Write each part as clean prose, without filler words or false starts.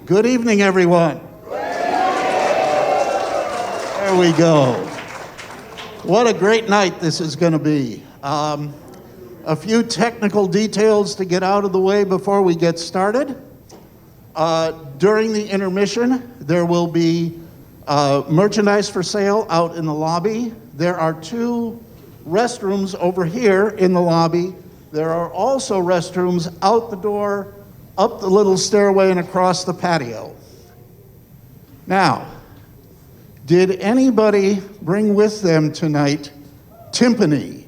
Good evening, everyone. There we go. What a great night this is going to be. A few technical details to get out of the way before we get started. During the intermission, there will be merchandise for sale out in the lobby. There are 2 restrooms over here in the lobby. There are also restrooms out the door, up the little stairway, and across the patio. Now, did anybody bring with them tonight timpani?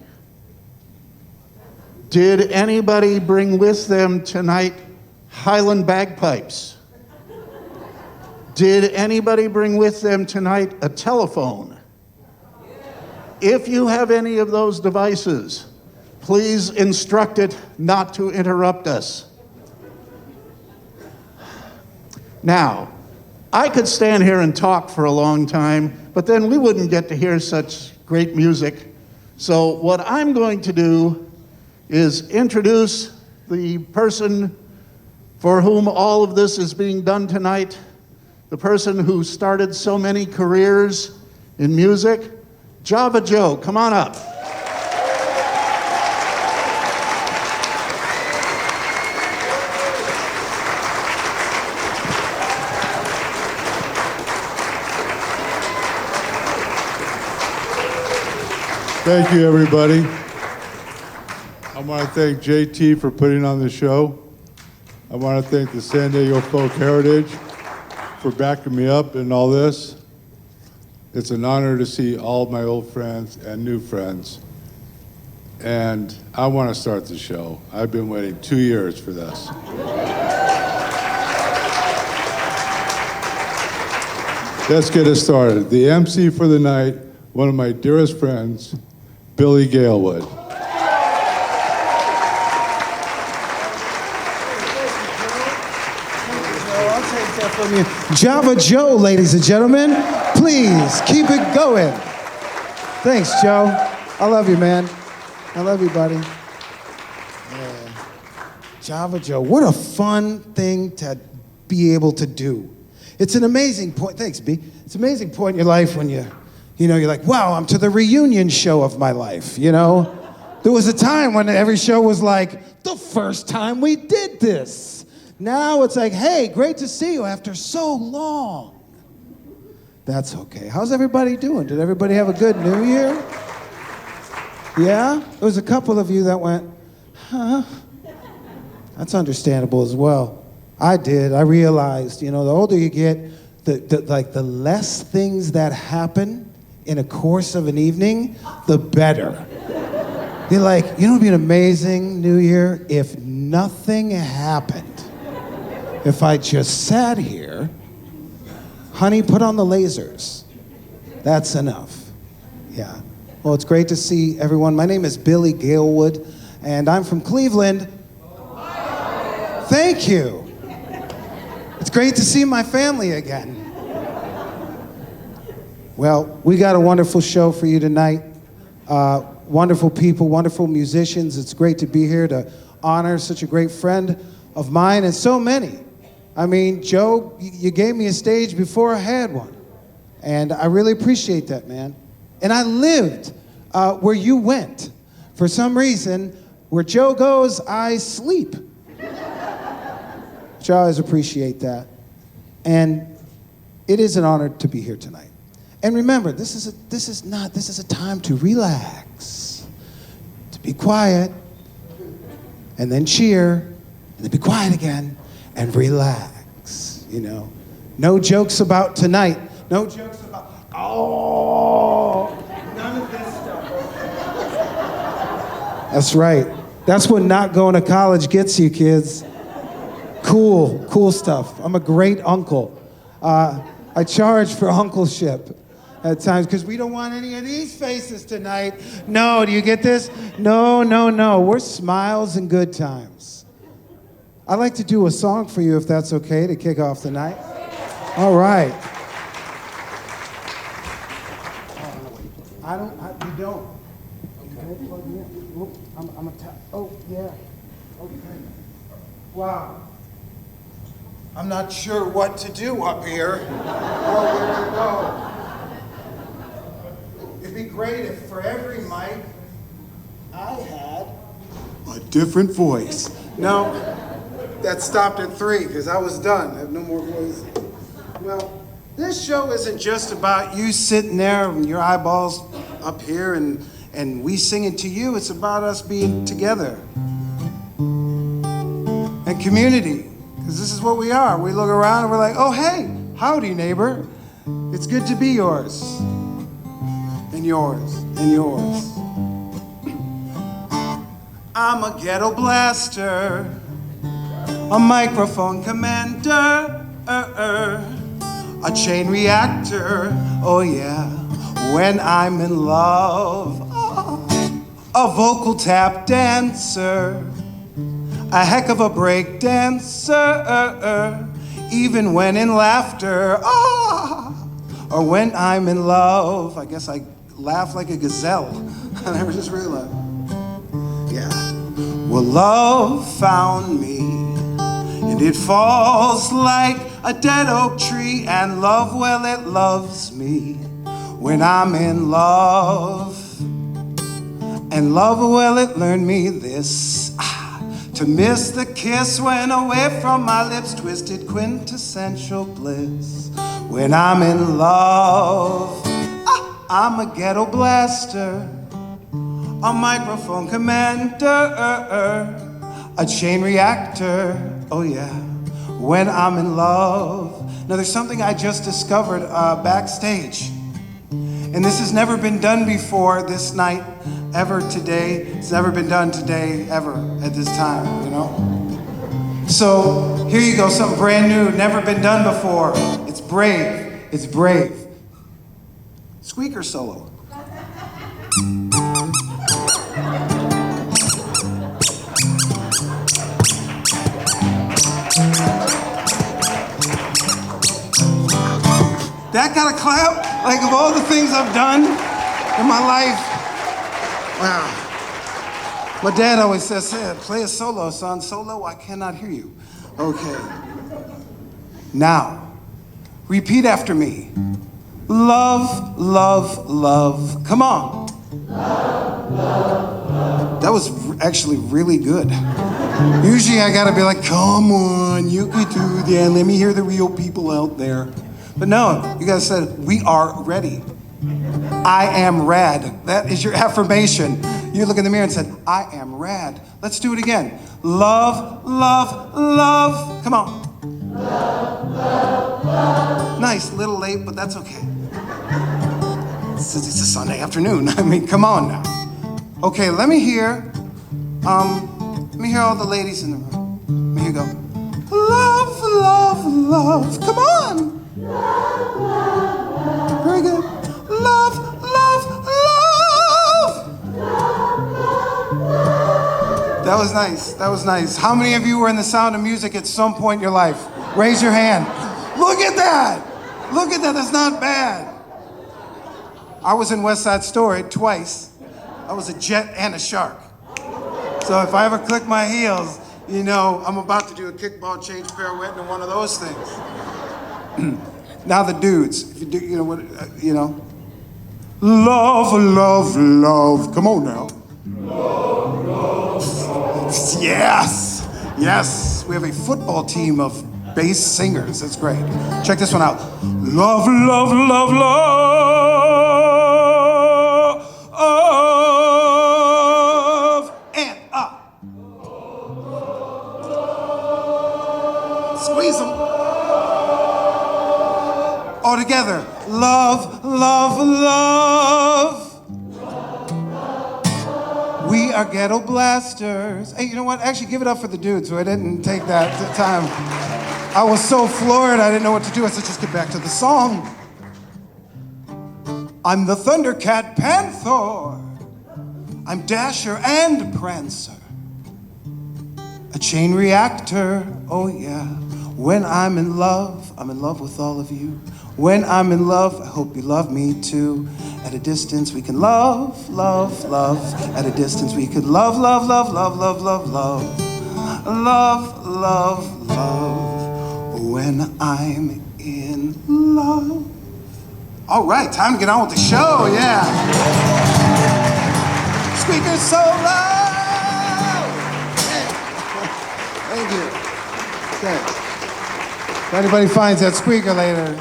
Did anybody bring with them tonight Highland bagpipes? Did anybody bring with them tonight a telephone? If you have any of those devices, please instruct it not to interrupt us. Now, I could stand here and talk for a long time, but then we wouldn't get to hear such great music. So what I'm going to do is introduce the person for whom all of this is being done tonight, the person who started so many careers in music. Java Joe, come on up. Thank you, everybody. I want to thank JT for putting on the show. I want to thank the San Diego Folk Heritage for backing me up in all this. It's an honor to see all of my old friends and new friends. And I want to start the show. I've been waiting 2 years for this. Let's get it started. The MC for the night, one of my dearest friends, Billy Galewood. Java Joe, ladies and gentlemen, please keep it going. Thanks, Joe. I love you, man. I love you, buddy. Yeah. Java Joe, what a fun thing to be able to do. It's an amazing point. Thanks, B. It's an amazing point in your life when you're like, wow, I'm to the reunion show of my life, you know? There was a time when every show was like, the first time we did this. Now it's like, hey, great to see you after so long. That's okay. How's everybody doing? Did everybody have a good New Year? Yeah? There was a couple of you that went, huh? That's understandable as well. I did. I realized, the older you get, the less things that happen in a course of an evening, the better. You're like, it'd be an amazing New Year if nothing happened. If I just sat here, honey, put on the lasers. That's enough. Yeah. Well, it's great to see everyone. My name is Billy Galewood, and I'm from Cleveland. Thank you. It's great to see my family again. Well, we got a wonderful show for you tonight. Wonderful people, wonderful musicians. It's great to be here to honor such a great friend of mine and so many. I mean, Joe, you gave me a stage before I had one. And I really appreciate that, man. And I lived where you went. For some reason, where Joe goes, I sleep. Which I always appreciate that. And it is an honor to be here tonight. And remember, this is a time to relax, to be quiet, and then cheer, and then be quiet again, and relax, No jokes about tonight. No jokes about, none of this stuff. That's right. That's what not going to college gets you, kids. Cool stuff. I'm a great uncle. I charge for uncleship at times because we don't want any of these faces tonight. No, do you get this? No. We're smiles and good times. I'd like to do a song for you if that's okay to kick off the night. All right. You don't. Okay, plug me in. Whoop, I'm a oh, yeah. Okay. Wow. I'm not sure what to do up here or where to go. It'd be great if for every mic I had a different voice. No, that stopped at 3 because I was done. I have no more voice. Well, this show isn't just about you sitting there and your eyeballs up here and we singing to you. It's about us being together and community. Because this is what we are. We look around and we're like, oh, hey, howdy, neighbor. It's good to be yours. And yours. And yours. I'm a ghetto blaster. A microphone commander. A chain reactor. Oh, yeah. When I'm in love. A vocal tap dancer. A heck of a break dancer, even when in laughter, or when I'm in love. I guess I laugh like a gazelle. I never just realized. Yeah. Well, love found me, and it falls like a dead oak tree, and love, well, it loves me when I'm in love. And love, well, it learned me this. To miss the kiss when away from my lips, twisted quintessential bliss. When I'm in love, I'm a ghetto blaster, a microphone commander, a chain reactor, oh yeah, when I'm in love. Now there's something I just discovered backstage, and this has never been done before this night, ever today. It's never been done today, ever, at this time, you know? So, here you go, something brand new, never been done before. It's brave, it's brave. Squeaker solo. That got a clap? Like, of all the things I've done in my life, wow. My dad always says, play a solo, son. Solo, I cannot hear you. Okay. Now, repeat after me. Love, love, love. Come on. Love, love, love. That was actually really good. Usually I gotta be like, come on, you could do that. Let me hear the real people out there. But no, you guys said, we are ready. I am rad. That is your affirmation. You look in the mirror and said, I am rad. Let's do it again. Love, love, love. Come on. Love, love, love. Nice, a little late, but that's okay. It's a Sunday afternoon. I mean, come on now. Okay, let me hear all the ladies in the room. Let me hear you go. Love, love, love. Come on. Love, love, love. Very good. Love, love, love. Love, love, love. That was nice. That was nice. How many of you were in the Sound of Music at some point in your life? Raise your hand. Look at that. Look at that. That's not bad. I was in West Side Story twice. I was a jet and a shark. So if I ever click my heels, you know, I'm about to do a kickball change pirouette into one of those things. Now the dudes, if you do, you know what, love, love, love. Come on now. Love, love, love. Yes, yes. We have a football team of bass singers. That's great. Check this one out. Love, love, love, love, and up. Squeeze them. All together. Love, love, love. We are ghetto blasters. Hey, you know what? Actually, give it up for the dudes who I didn't take that time. I was so floored, I didn't know what to do. I said, just get back to the song. I'm the Thundercat Panther. I'm Dasher and Prancer. A chain reactor, oh yeah. When I'm in love with all of you. When I'm in love, I hope you love me too. At a distance we can love, love, love. At a distance we could love, love, love, love, love, love, love. Love, love, love. when I'm in love. All right, time to get on with the show, yeah. Speakers so loud. Thank you. Thanks. If anybody finds that squeaker later,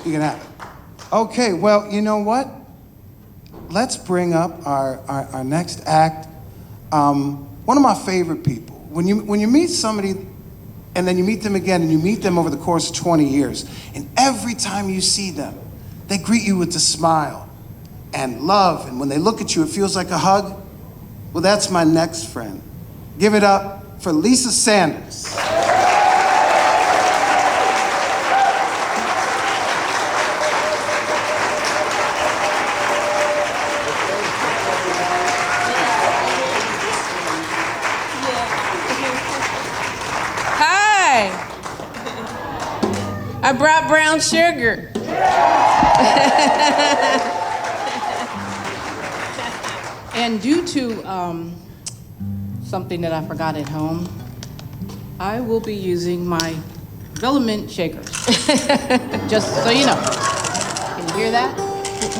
you can have it. Okay, well, you know what? Let's bring up our next act. One of my favorite people. When you meet somebody and then you meet them again and you meet them over the course of 20 years, and every time you see them, they greet you with a smile and love, and when they look at you, it feels like a hug. Well, that's my next friend. Give it up for Lisa Sanders. I brought brown sugar. And due to something that I forgot at home, I will be using my Velament shakers. Just so you know. Can you hear that?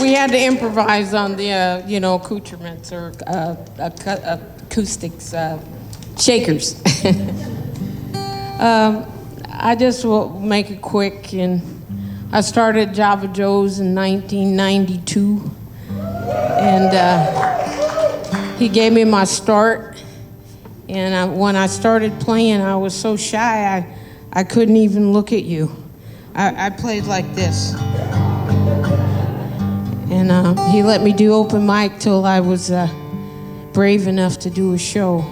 We had to improvise on the, accoutrements or acoustics, shakers. I just will make it quick, and I started Java Joe's in 1992, and he gave me my start, and when I started playing, I was so shy, I couldn't even look at you. I played like this, and he let me do open mic till I was brave enough to do a show,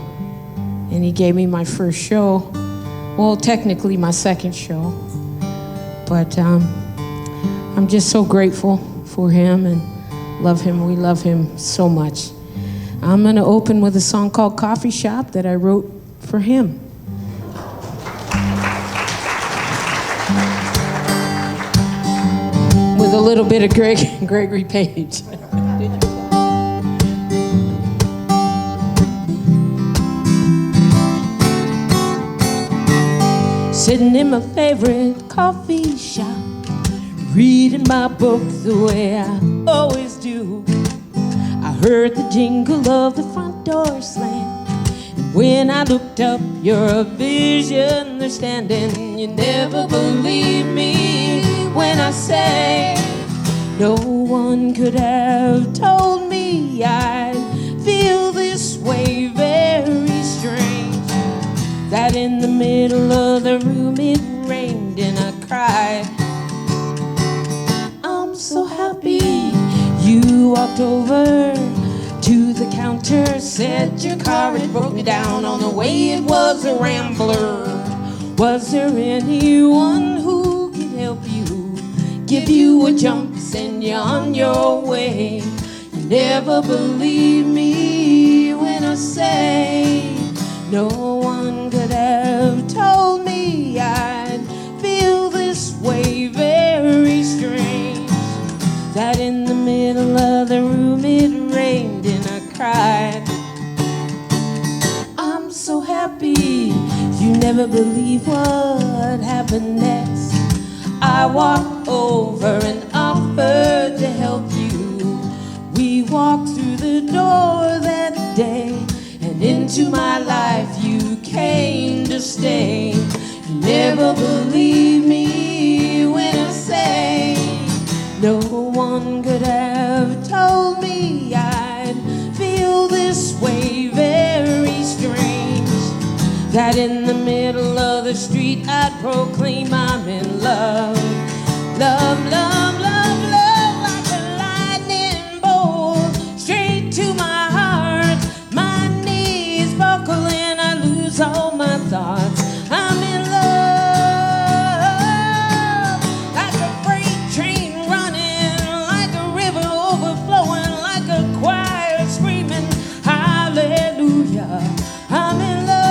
and he gave me my first show. Well, technically my second show, but I'm just so grateful for him and love him. We love him so much. I'm going to open with a song called Coffee Shop that I wrote for him. With a little bit of Gregory Page. Sitting in my favorite coffee shop, reading my book the way I always do. I heard the jingle of the front door slam, and when I looked up, you're a vision they're standing. You never believe me when I say no one could have told me I'd feel this way. Very strange that in the middle of the room it rained and I cried. I'm so happy you walked over to the counter, said your car had broken down on the way. It was a Rambler. Was there anyone who could help you, give you a jump, send you on your way? You never believe me when I say no one could have told me I'd feel this way. Very strange that in the middle of the room it rained and I cried. I'm so happy you never believe what happened next. I walked over and offered to help you. We walked through the door that day, and into my life you came to stay. You never believe me when I say no one could have told me I'd feel this way. Very strange that in the middle of the street I'd proclaim I'm in love. Love, love, love, love, like a lightning bolt straight to my heart. My knees buckle and I lose all my thoughts. I'm in love, like a freight train running, like a river overflowing, like a choir screaming hallelujah. I'm in love.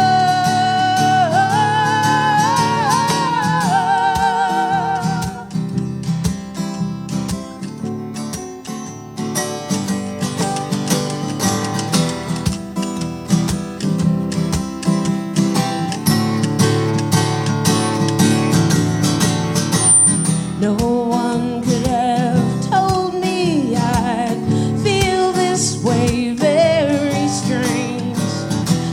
No one could have told me I'd feel this way, very strange.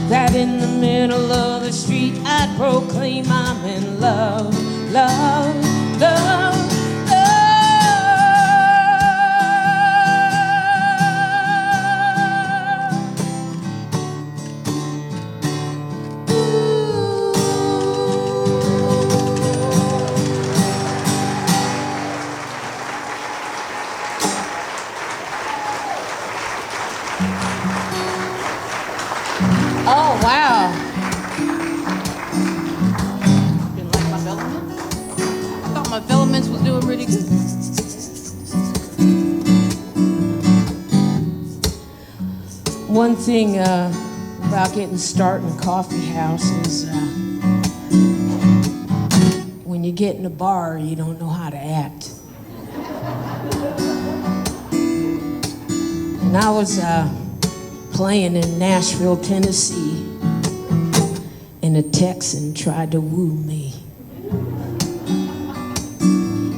That in the middle of the street I'd proclaim I'm in love, love, love. Oh, wow. Didn't like my Vellements? I thought my Vellements was doing really good. One thing about getting started in a coffee house is when you get in a bar, you don't know how to act. And I was playing in Nashville, Tennessee, and a Texan tried to woo me.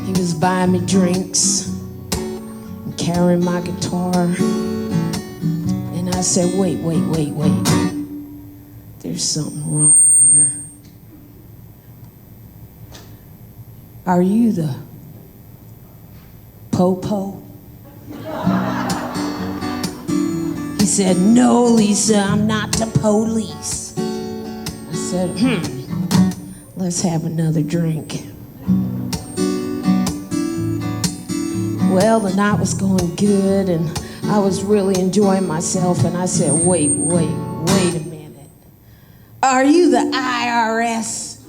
He was buying me drinks and carrying my guitar. And I said, wait. There's something wrong here. Are you the po-po? He said, no, Lisa, I'm not the police. I said, let's have another drink. Well, the night was going good, and I was really enjoying myself, and I said, wait a minute. Are you the IRS?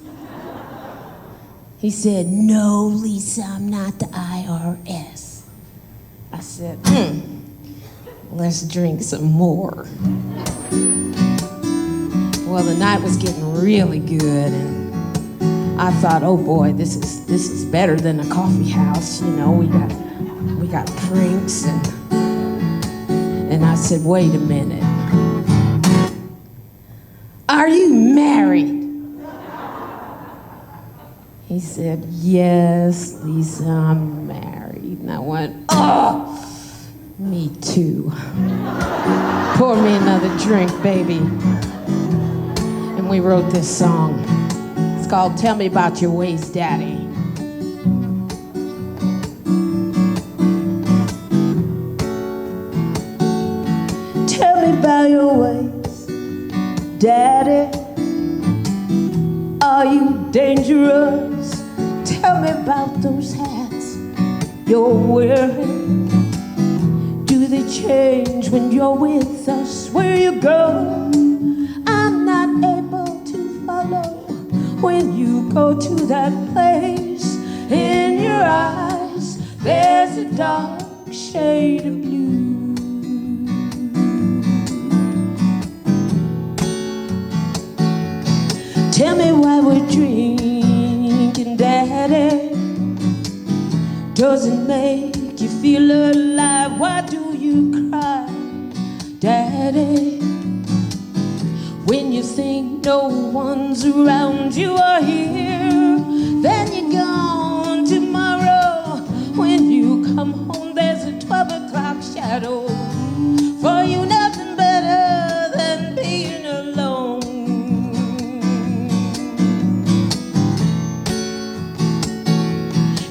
He said, no, Lisa, I'm not the IRS. I said, let's drink some more. Well, the night was getting really good, and I thought, oh boy, this is better than a coffee house. You know, we got drinks, and I said, wait a minute. Are you married? He said, yes, Lisa, I'm married. And I went, oh, me too. Pour me another drink, baby. And we wrote this song. It's called Tell Me About Your Ways, Daddy. Tell me about your ways, Daddy. Are you dangerous? Tell me about those hats you're wearing. Do they change when you're with us? Where you go, I'm not able to follow. When you go to that place, in your eyes there's a dark shade of blue. Tell me why we're drinking, Daddy. Does it make you feel alive? Why do you cry, Daddy? When you think no one's around, you are here, then you're gone tomorrow. When you come home, there's a 12 o'clock shadow. For you, nothing better than being alone.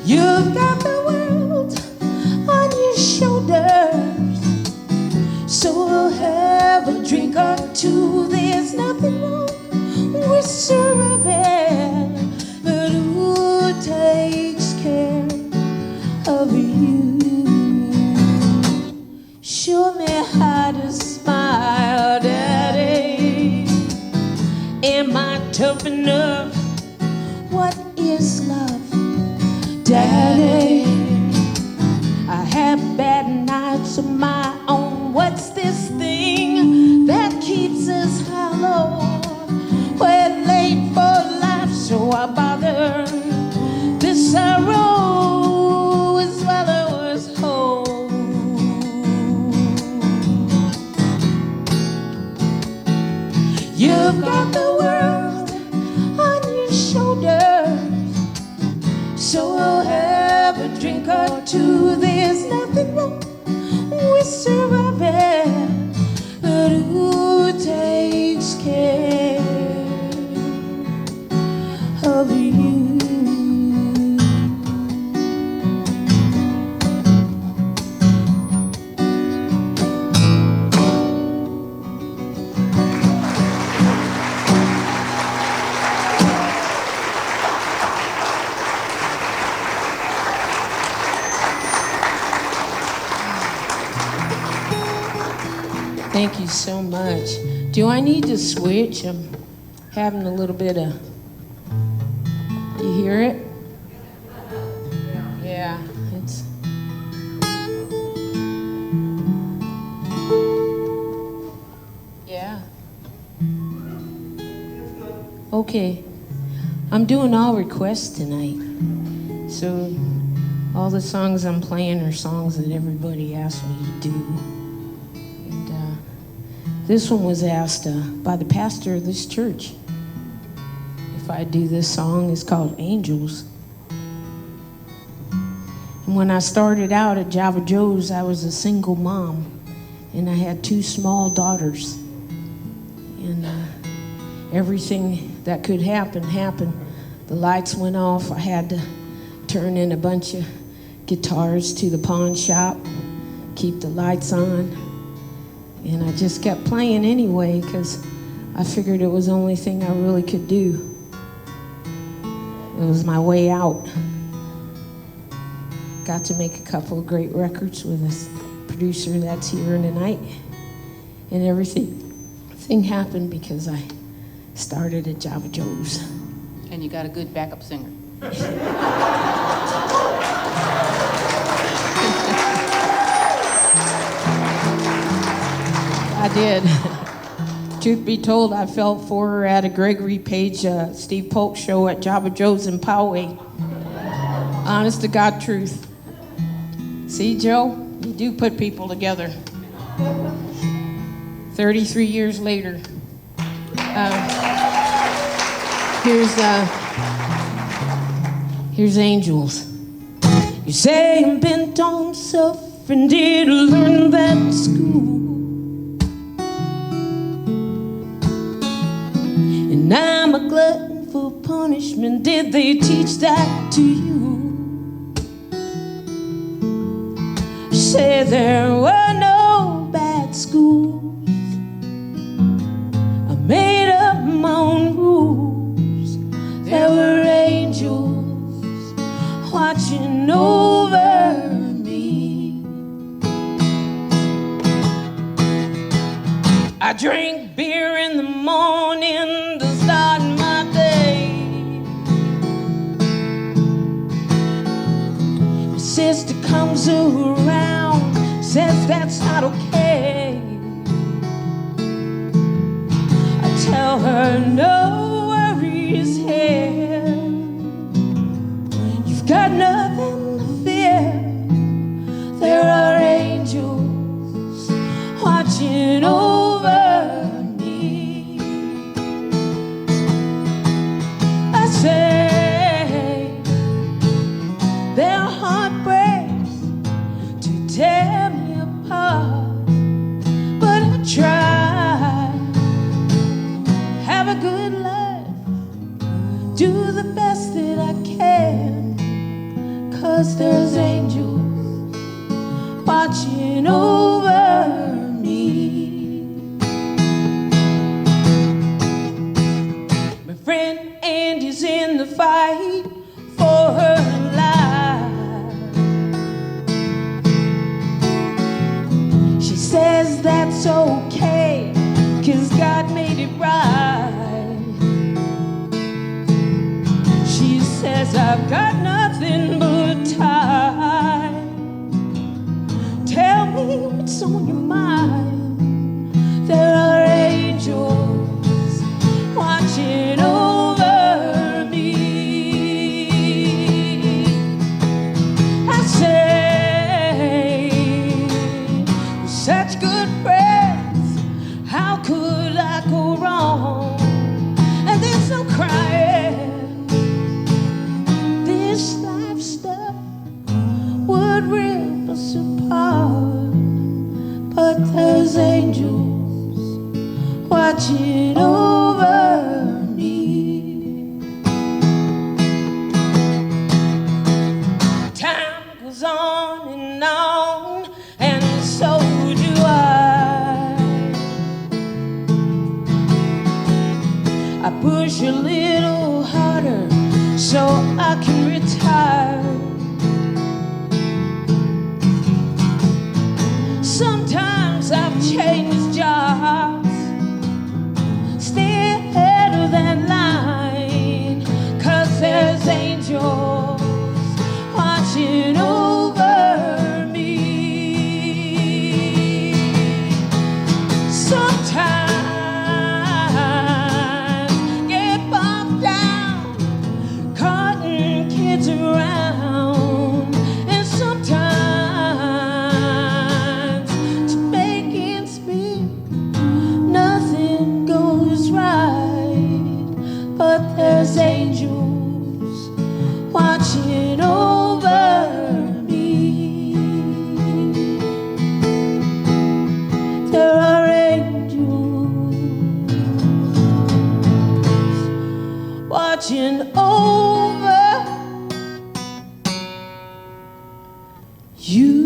You've got the world on your shoulders, so we'll have a drink or two. There's nothing wrong with serving, but who takes care of you? Show me how to smile, Daddy. Am I tough enough? What is love, Daddy? I have bad nights of my own. What's this thing that keeps us hollow? We're late for life, so I bother. This sorrow is while I was home. You've got the world on your shoulders, so we'll have a drink or two, there's nothing wrong with surviving. But who takes care of you? Thank you so much. Do I need to switch? I'm having a little bit of... You hear it? Yeah, it's... Yeah. Okay. I'm doing all requests tonight. So all the songs I'm playing are songs that everybody asked me to do. This one was asked by the pastor of this church if I'd do this song. It's called Angels. And when I started out at Java Joe's, I was a single mom, and I had 2 small daughters. And everything that could happen, happened. The lights went off. I had to turn in a bunch of guitars to the pawn shop, keep the lights on. And I just kept playing anyway because I figured it was the only thing I really could do. It was my way out. Got to make a couple of great records with a producer that's here tonight. And everything happened because I started at Java Joe's. And you got a good backup singer. I did. Truth be told, I fell for her at a Gregory Page, Steve Polk show at Java Joe's in Poway. Honest to God truth. See, Joe, you do put people together. 33 years later. Here's Angels. You say I'm bent on suffering, did learn that in school. And I'm a glutton for punishment. Did they teach that to you? Say there were no bad schools. I made up my own rules. There were angels watching over me. I drink beer in the morning to start my day. My sister comes around, says that's not okay. I tell her no worries here. You've got nothing to fear. There are angels watching over me. I say their heart breaks to tear me apart, but I try, have a good life, do the best that I can, 'cause there's angels watching over me. My friend Andy's in the fight for her life. She says that's okay, 'cause God made it right. She says I've got nothing but time. Tell me what's on your mind. There are angels watching over me. I say, with such good friends, how could I go wrong? watching over me. Time goes on, and so do I. I push a little harder so I can retire. Sometimes I've changed jobs, stay ahead of that line, 'cause there's angels watching over me. Sometimes get bogged down, carting kids around, and sometimes to make ends meet, nothing goes right, but there's angels watching over me. There are angels watching over you.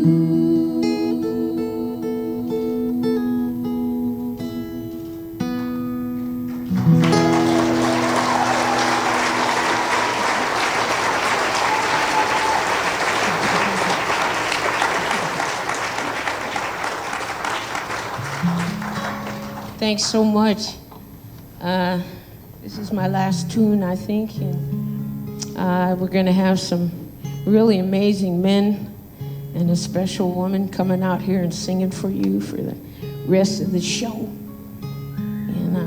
Thanks so much. This is my last tune, I think, and we're going to have some really amazing men and a special woman coming out here and singing for you for the rest of the show. And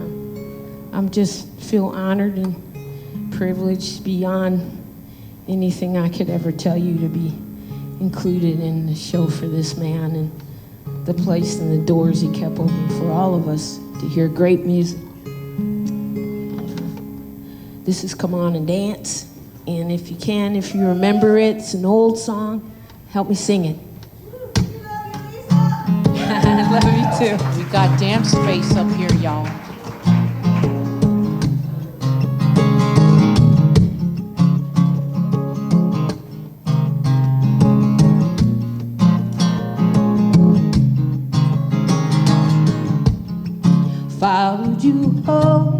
I'm just feel honored and privileged beyond anything I could ever tell you to be included in the show for this man and the place and the doors he kept open for all of us to hear great music. This is Come On and Dance, and if you can, if you remember it, it's an old song, help me sing it. I love you too. We got damn space up here, y'all. Followed you home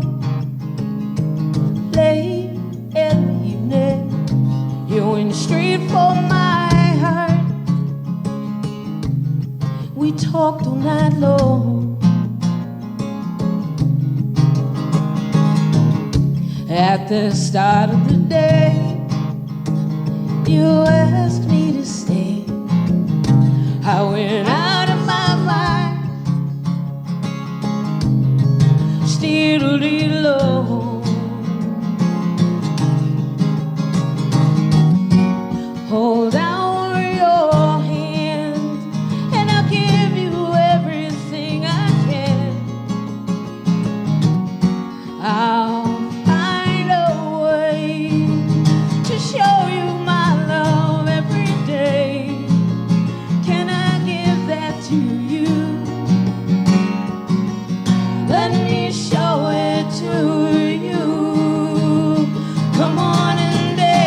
late in the evening. You went straight for my heart. We talked all night long. At the start of the day, you asked me to stay. I went out of my mind, still alone. Hold out your hand, and I'll give you everything I can. I'll find a way to show you my love every day. Can I give that to you? Let me show it to you. Come on and dance.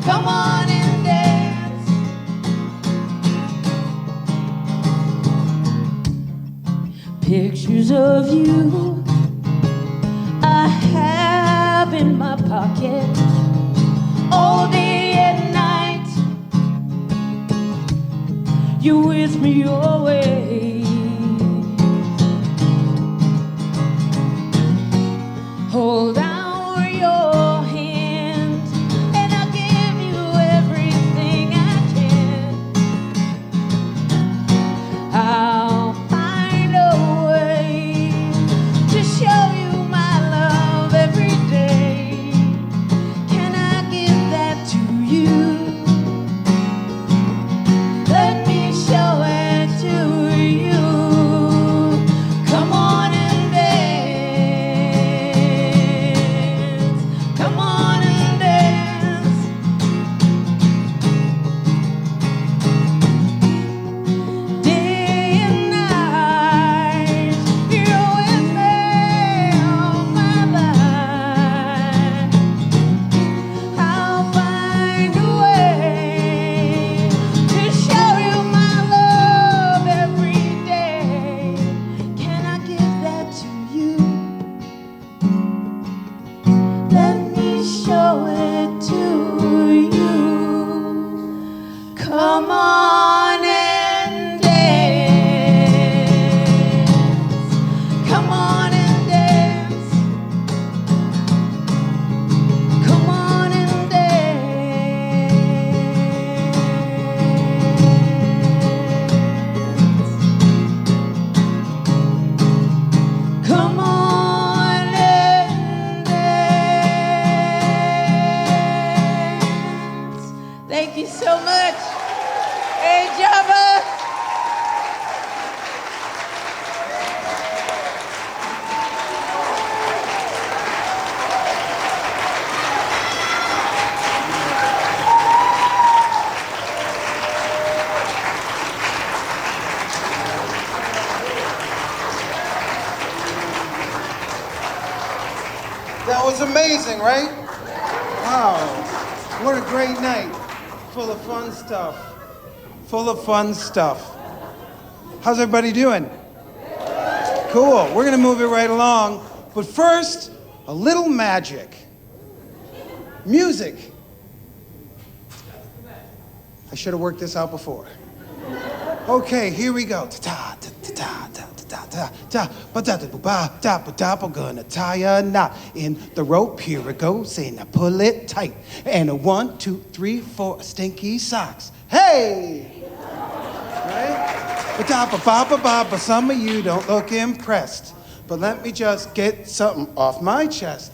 Come on and dance. Pictures of you I have in my pocket all day and night. You're with me always. Hold out your hand, and I'll give you everything I can. I'll find a way to show you my love every day. Can I give that to you? Let me show it to you. amazing, right? Wow, what a great night. Full of fun stuff. Full of fun stuff. How's everybody doing? Cool, we're gonna move it right along. But first, a little magic. Music. I should have worked this out before. Okay, here we go. I'm gonna tie a knot in the rope. Here it goes, and I pull it tight. And a 1, 2, 3, 4, stinky socks. Hey! Right? But some of you don't look impressed. But let me just get something off my chest.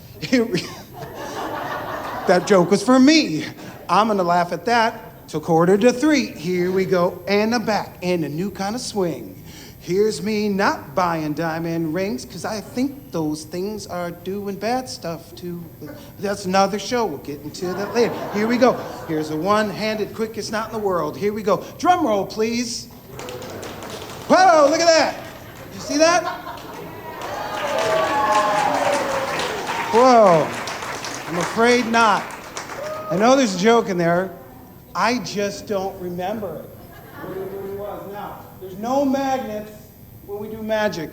That joke was for me. I'm gonna laugh at that. Till 2:45. Here we go, and I'm back in a new kind of swing. Here's me not buying diamond rings, cause I think those things are doing bad stuff too. That's another show, we'll get into that later. Here we go. Here's a one-handed quickest knot in the world. Here we go. Drum roll, please. Whoa, look at that. Did you see that? Whoa, I'm afraid not. I know there's a joke in there. I just don't remember it. What it really was. Now, there's no magnets when we do magic.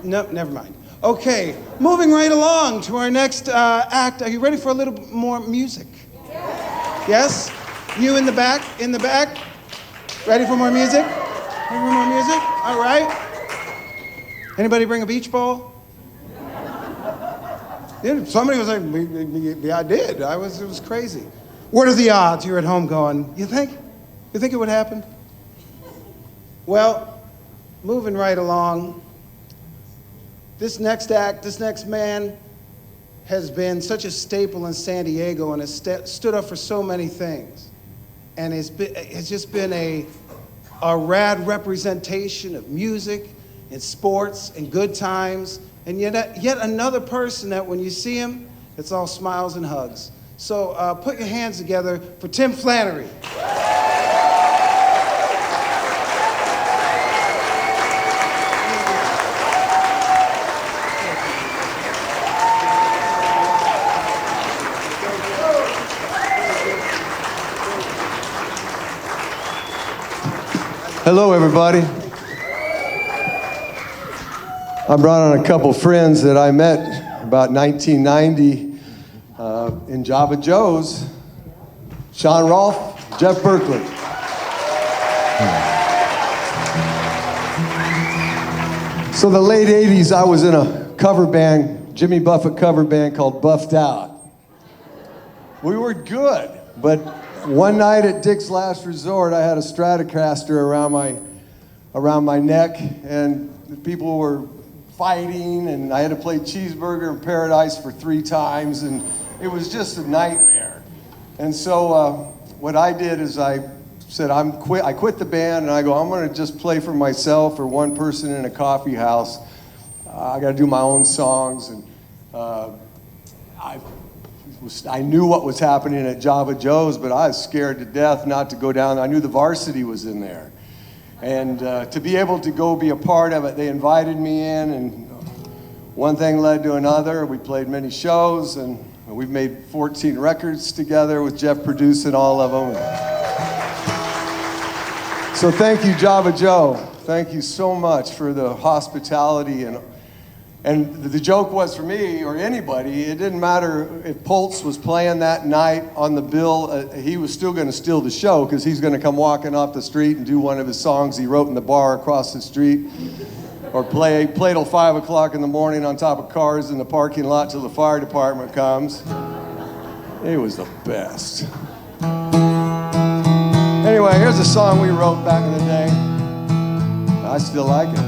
Never mind. Okay, moving right along to our next act. Are you ready for a little more music? Yes? You in the back? In the back? Ready for more music? Ready for more music? All right. Anybody bring a beach ball? Yeah, somebody was like, yeah, I did. It was crazy. What are the odds? You're at home going, you think? You think it would happen? Well, moving right along, this next act, this next man has been such a staple in San Diego and has stood up for so many things. And it's just been a rad representation of music and sports and good times. And yet another person that when you see him, it's all smiles and hugs. So put your hands together for Tim Flannery. Hello, everybody. I brought on a couple friends that I met about 1990 in Java Joe's. Shawn, Rohlf, Jeff Berkley. So the late 80s, I was in a cover band, Jimmy Buffett cover band called Buffed Out. We were good, but one night at Dick's Last Resort, I had a Stratocaster around my neck, and people were fighting, and I had to play Cheeseburger in Paradise for 3 times, and it was just a nightmare. And so what I did is I said, I quit the band, and I go, I'm gonna just play for myself or one person in a coffee house. I gotta do my own songs, and I knew what was happening at Java Joe's, but I was scared to death not to go down. I knew the Varsity was in there. And to be able to go be a part of it, they invited me in, and one thing led to another. We played many shows, and we've made 14 records together with Jeff producing all of them. So thank you, Java Joe. Thank you so much for the hospitality. And the joke was for me, or anybody, it didn't matter if Pulse was playing that night on the bill, he was still going to steal the show because he's going to come walking off the street and do one of his songs he wrote in the bar across the street. Or play till 5 o'clock in the morning on top of cars in the parking lot till the fire department comes. It was the best. Anyway, here's a song we wrote back in the day. I still like it.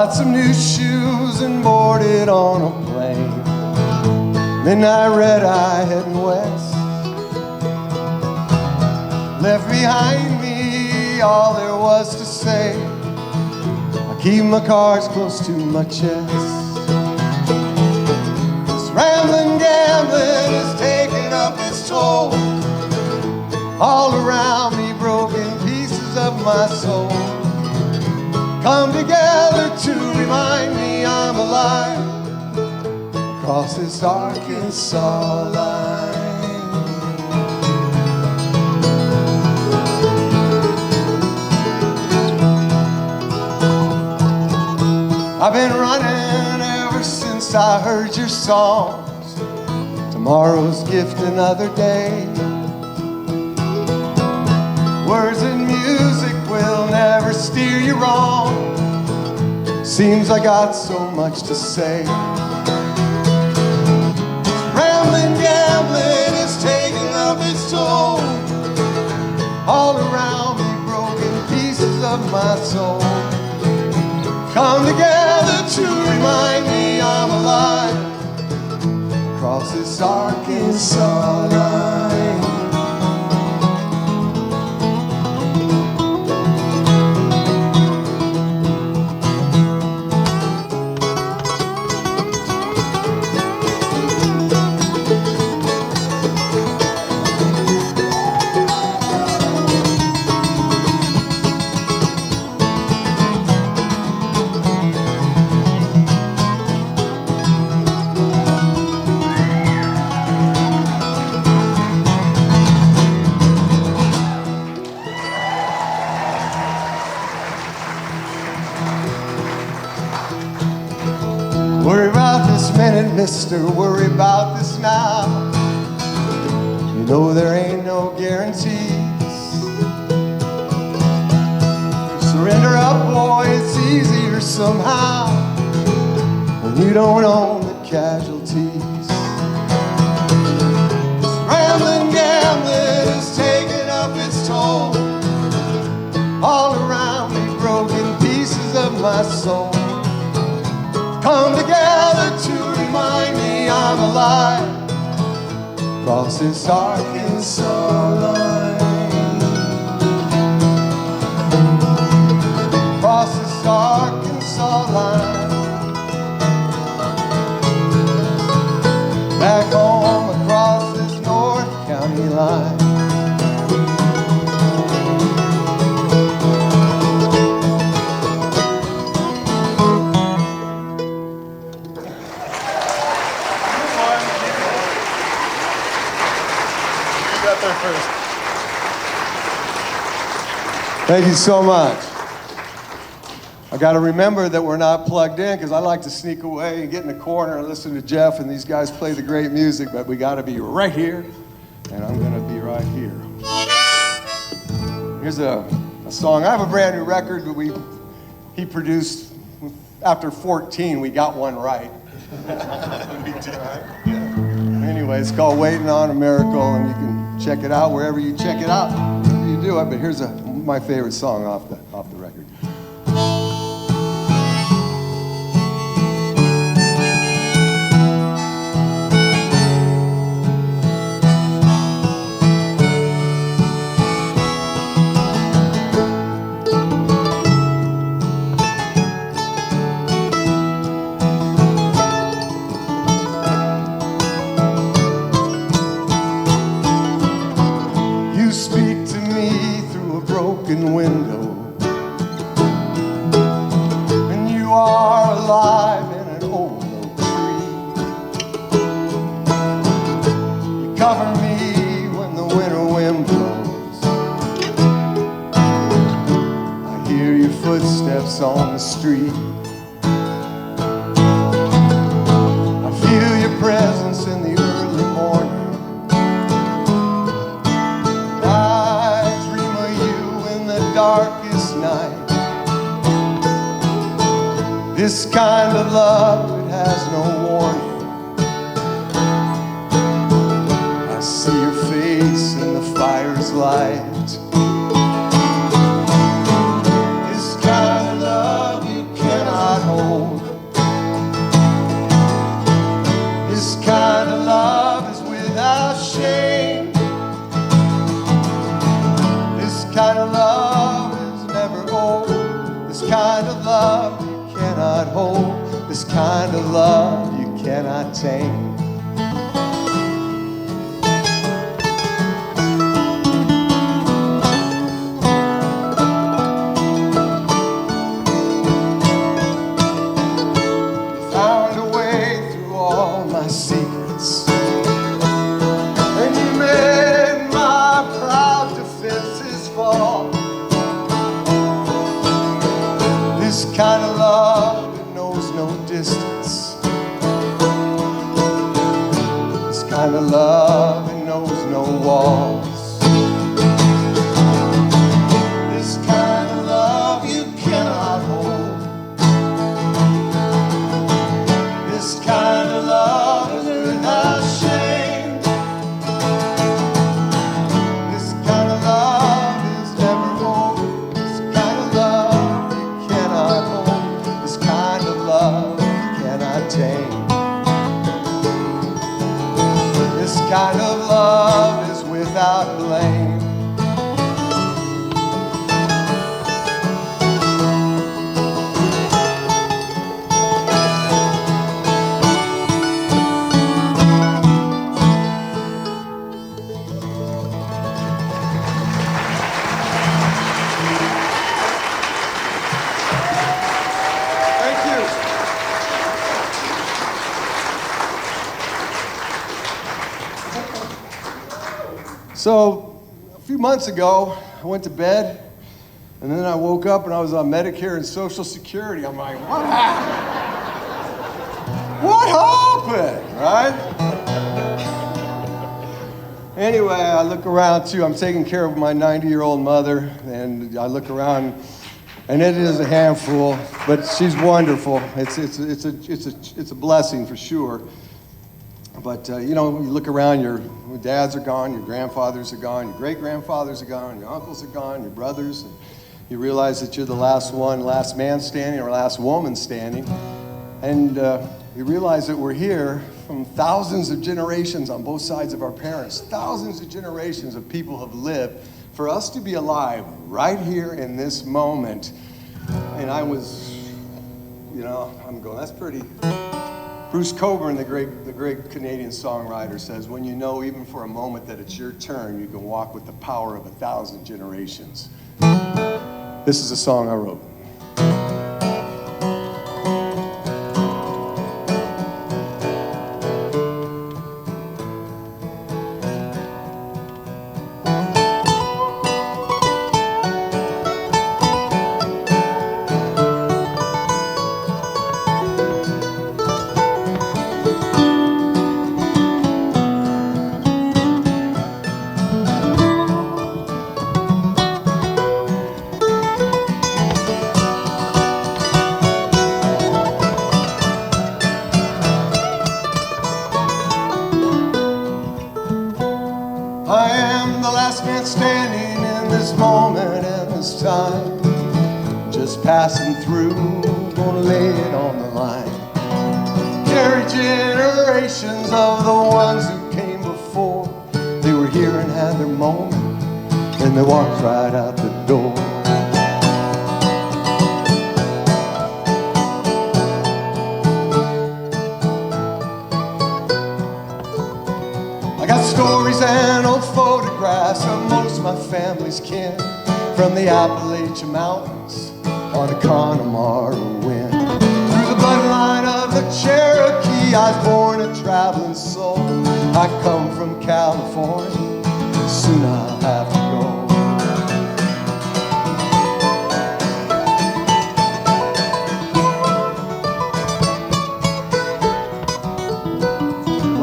Bought some new shoes and boarded on a plane. Midnight red-eye heading west. Left behind me all there was to say. I keep my cards close to my chest. This rambling gambling is taking up its toll. All around me broken pieces of my soul come together to remind me I'm alive across this Arkansas line. I've been running ever since I heard your songs. Tomorrow's gift another day. Words and music will never steer you wrong. Seems I got so much to say. Rambling, gambling is taking up its toll. All around me broken pieces of my soul come together to remind me I'm alive across this Arkansas line. Worry about this minute, mister, worry about this now. You know there ain't no guarantees. Surrender up, boy, it's easier somehow when you don't own the casualties. Rambling, gambling is taking up its toll. All around me broken pieces of my soul come together to remind me I'm alive across this Arkansas line. Across this Arkansas line. Back home across this North County line. Thank you so much. I got to remember that we're not plugged in because I like to sneak away and get in the corner and listen to Jeff and these guys play the great music, but we got to be right here, and I'm going to be right here. Here's a song. I have a brand new record that he produced after 14. We got one right. We did. Anyway, it's called Waiting on a Miracle, and you can check it out wherever you check it out. Wherever you do it, but here's my favorite song off the record. You speak to me through a broken window, and you are alive in an old oak tree. You cover me when the winter wind blows. I hear your footsteps on the street. I feel your presence in the early morning. Darkest night. This kind of love, it has no warning. I see your face in the fire's light. This kind of love you cannot hold. kind of love is never old. This kind of love you cannot hold. This kind of love you cannot tame. Found a way through all my secrets, and you made my proud defenses fall. This kind of love that knows no distance. This kind of love that knows no walls. This kind of love you cannot hold. This kind of love is without shame. This kind of love is never old. This kind of love you cannot hold. This kind of love you cannot tame. This kind of love is without blame. Thank you. So, a few months ago, I went to bed, and then I woke up and I was on Medicare and Social Security. I'm like, what happened? What happened, right? Anyway, I look around too. I'm taking care of my 90-year-old mother, and I look around, and it is a handful, but she's wonderful. It's a blessing for sure. But you know, you look around, your dads are gone, your grandfathers are gone, your great-grandfathers are gone, your uncles are gone, your brothers, and you realize that you're the last one, last man standing, or last woman standing, and you realize that we're here from thousands of generations on both sides of our parents. Thousands of generations of people have lived for us to be alive right here in this moment. And I was, you know, I'm going, that's pretty. Bruce Cockburn, the great Canadian songwriter, says, when you know even for a moment that it's your turn, you can walk with the power of 1,000 generations. This is a song I wrote. I am the last man standing in this moment and this time. Just passing through, gonna lay it on the line. Carry generations of the ones who came before. They were here and had their moment, and they walked right out the door. I got stories and old photographs of most of my family's kin, from the Appalachian Mountains on the Connemara wind. Through the bloodline of the Cherokee, I was born a traveling soul. I come from California, soon I'll have to go.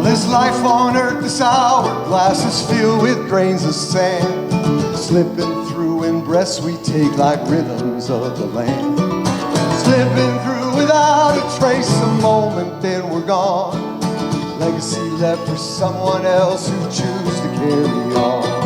This life on earth, this hourglass is filled with grains of sand, slipping through in breaths we take like rhythms of the land. Slipping through without a trace, a moment then we're gone. Legacy left for someone else who chooses to carry on.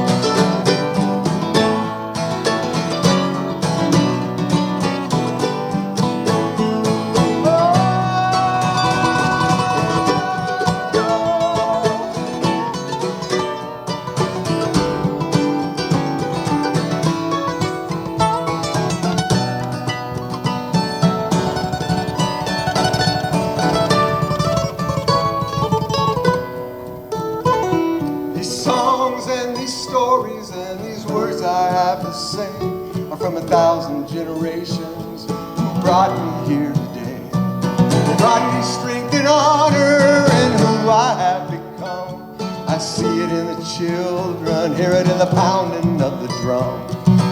the same are from 1,000 generations who brought me here today. They brought me strength and honor in who I have become. I see it in the children, hear it in the pounding of the drum.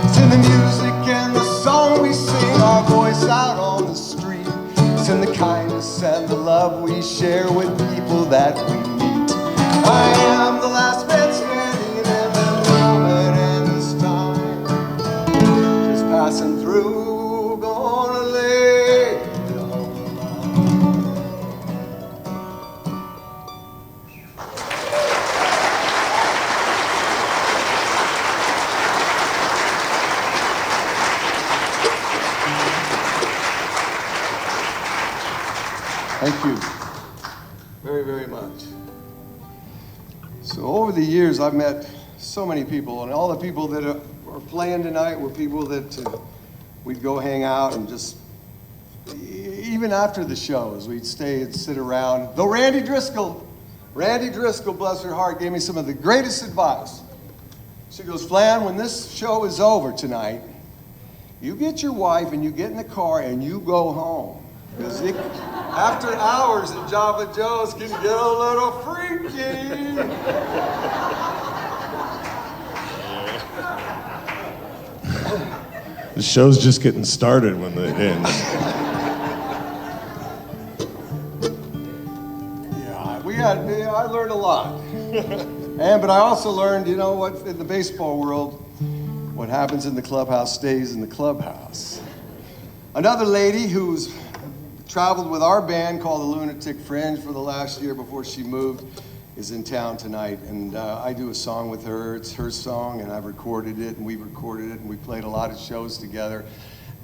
It's in the music and the song we sing, our voice out on the street. It's in the kindness and the love we share with people that we meet. I am the last man standing in the moment and this time. Just passing through, gonna lay it all down. Thank you very, very much. So over the years, I've met so many people, and all the people that are playing tonight were people that we'd go hang out and just, even after the shows, we'd stay and sit around. Though Randy Driscoll, bless her heart, gave me some of the greatest advice. She goes, Flan, when this show is over tonight, you get your wife and you get in the car and you go home. Because after hours at Java Joe's can get a little freaky. The show's just getting started when it ends. I learned a lot. But I also learned, you know what, in the baseball world, what happens in the clubhouse stays in the clubhouse. Another lady who's traveled with our band called the Lunatic Fringe for the last year before she moved is in town tonight, and I do a song with her. It's her song, and I've recorded it, and we recorded it, and we played a lot of shows together.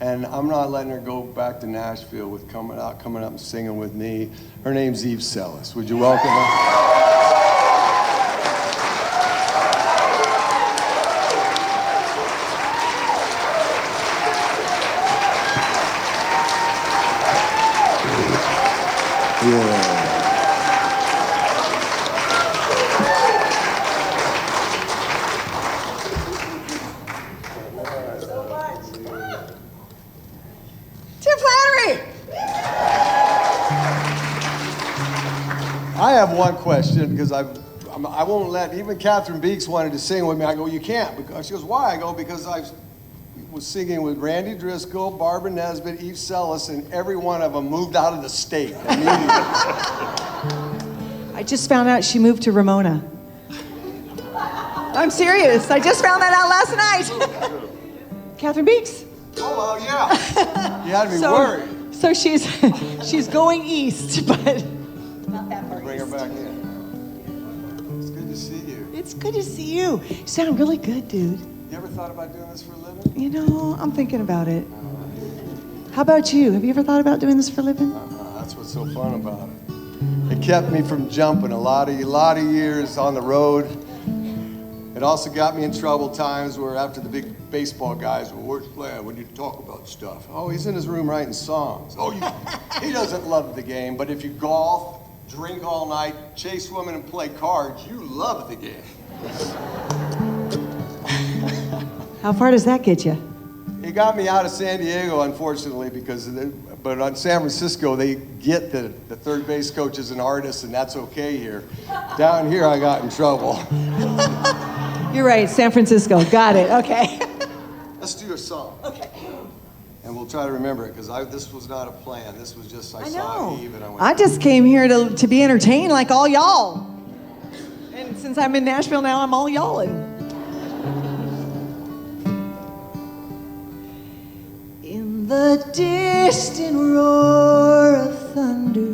And I'm not letting her go back to Nashville with coming up and singing with me. Her name's Eve Selis. Would you welcome her? I have one question because I won't let, even Catherine Beeks wanted to sing with me. I go, you can't. Because she goes, why? I go, because I was singing with Randy Driscoll, Barbara Nesbitt, Eve Selis, and every one of them moved out of the state immediately. I just found out she moved to Ramona. I'm serious. I just found that out last night. Catherine Beeks. Oh, well, yeah. You had me worried. So she's going east, but not that far Bring her east. back in. It's good to see you. It's good to see you. You sound really good, dude. You ever thought about doing this for a living? You know, I'm thinking about it. How about you? Have you ever thought about doing this for a living? That's what's so fun about it. It kept me from jumping a lot of years on the road. It also got me in trouble times where after the big baseball guys were, where's Flan when you talk about stuff? Oh, he's in his room writing songs. Oh, he doesn't love the game, but if you golf, drink all night, chase women, and play cards, you love the game. How far does that get you? It got me out of San Diego, unfortunately, but on San Francisco, they get the third base coach as an artist, and that's okay here. Down here, I got in trouble. You're right, San Francisco. Got it. Okay. Let's do a song. Okay. And we'll try to remember it, because this was not a plan. This was just, I saw Eve, and I went... I just came here to be entertained like all y'all. And since I'm in Nashville now, I'm all y'allin'. In the distant roar of thunder,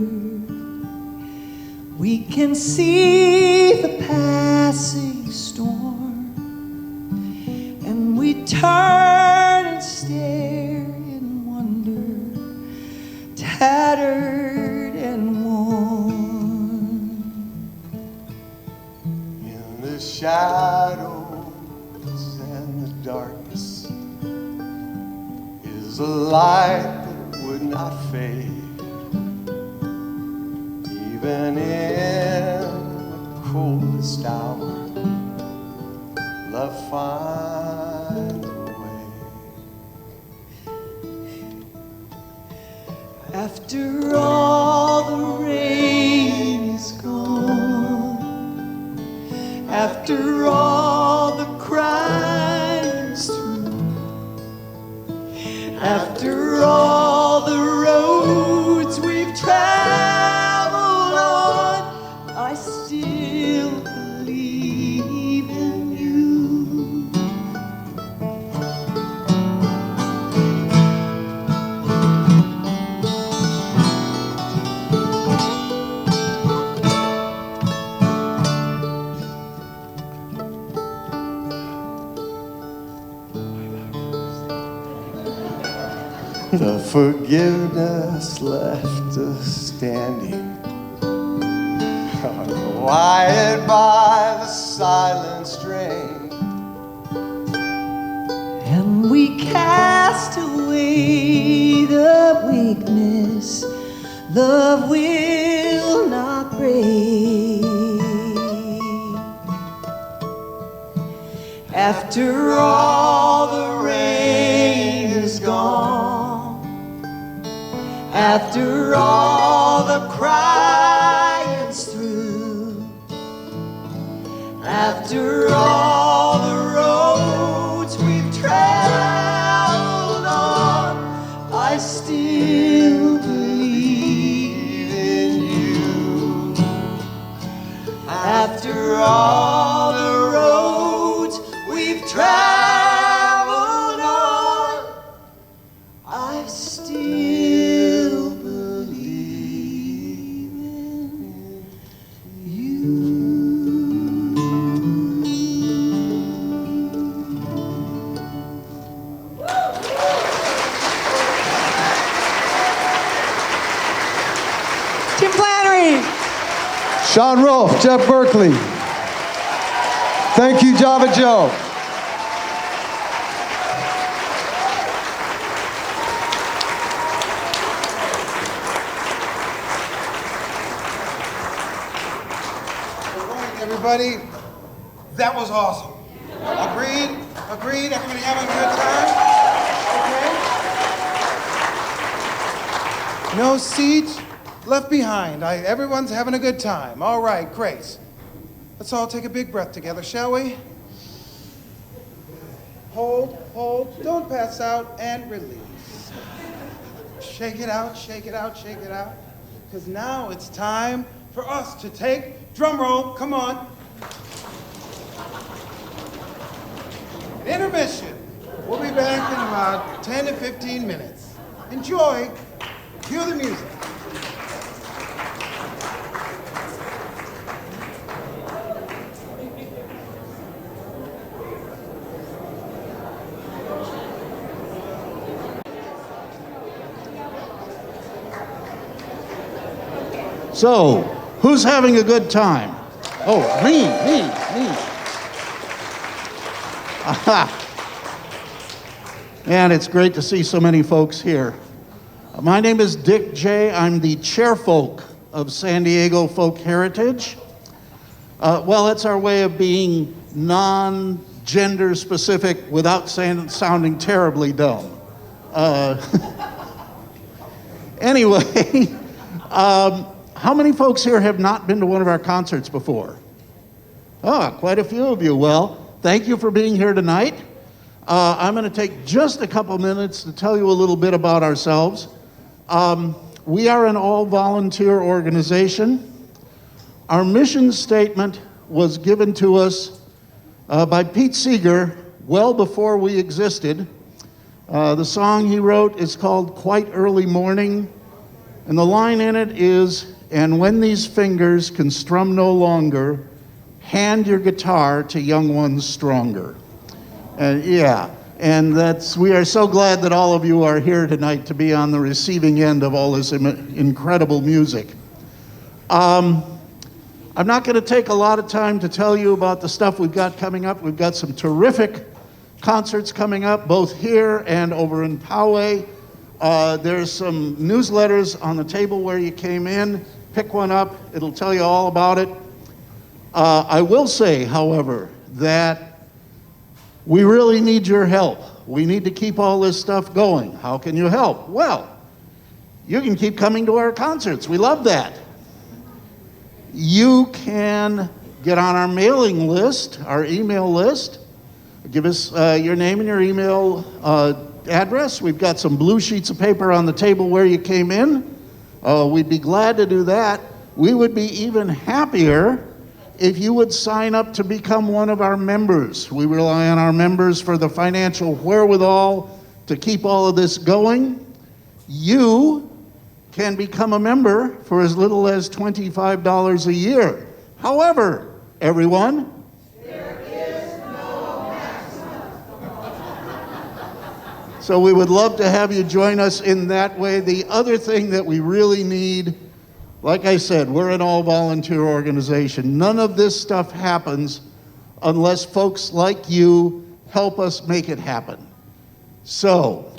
we can see the passing storm, and we turn and stare in wonder, tattered and worn. In the shadows and the darkness is a light that would not fade. Even in the coldest hour, love finds a way. After all the rain is gone, after all the crying's through, after all the roads we've traveled on, I still believe in you. The forgiveness left us standing, quiet by the silent strain. And we cast away the weakness love will not break. After all the rain is gone, after all the crying's through, after all the roads we've traveled on, I still believe in you. After all the roads we've traveled on, I still believe in you. Tim Flannery. Shawn, Rohlf, Jeff Berkley. Thank you, Java Joe. Good morning, everybody. That was awesome. Agreed? Agreed? Everybody having a good time? Okay. No seats left behind. Everyone's having a good time. All right, great. Let's all take a big breath together, shall we? Hold, hold, don't pass out, and release. Shake it out, shake it out, shake it out. Because now it's time for us to take, drum roll, come on. An intermission. We'll be back in about 10 to 15 minutes. Enjoy. Cue the music. So, who's having a good time? Oh, me. Aha. And it's great to see so many folks here. My name is Dick J. I'm the chairfolk of San Diego Folk Heritage. Well, that's our way of being non-gender specific without sounding terribly dumb. Anyway, how many folks here have not been to one of our concerts before? Oh, quite a few of you. Well, thank you for being here tonight. I'm going to take just a couple minutes to tell you a little bit about ourselves. We are an all-volunteer organization. Our mission statement was given to us by Pete Seeger well before we existed. The song he wrote is called Quite Early Morning, and the line in it is, "And when these fingers can strum no longer, hand your guitar to young ones stronger." And we are so glad that all of you are here tonight to be on the receiving end of all this incredible music. I'm not going to take a lot of time to tell you about the stuff we've got coming up. We've got some terrific concerts coming up, both here and over in Poway. There's some newsletters on the table where you came in. Pick one up. It'll tell you all about it. I will say, however, that we really need your help. We need to keep all this stuff going. How can you help? Well, you can keep coming to our concerts. We love that. You can get on our mailing list, our email list. Give us your name and your email address. We've got some blue sheets of paper on the table where you came in. We'd be glad to do that. We would be even happier if you would sign up to become one of our members. We rely on our members for the financial wherewithal to keep all of this going. You can become a member for as little as $25 a year. However, everyone, so we would love to have you join us in that way. The other thing that we really need, like I said, we're an all-volunteer organization. None of this stuff happens unless folks like you help us make it happen. So,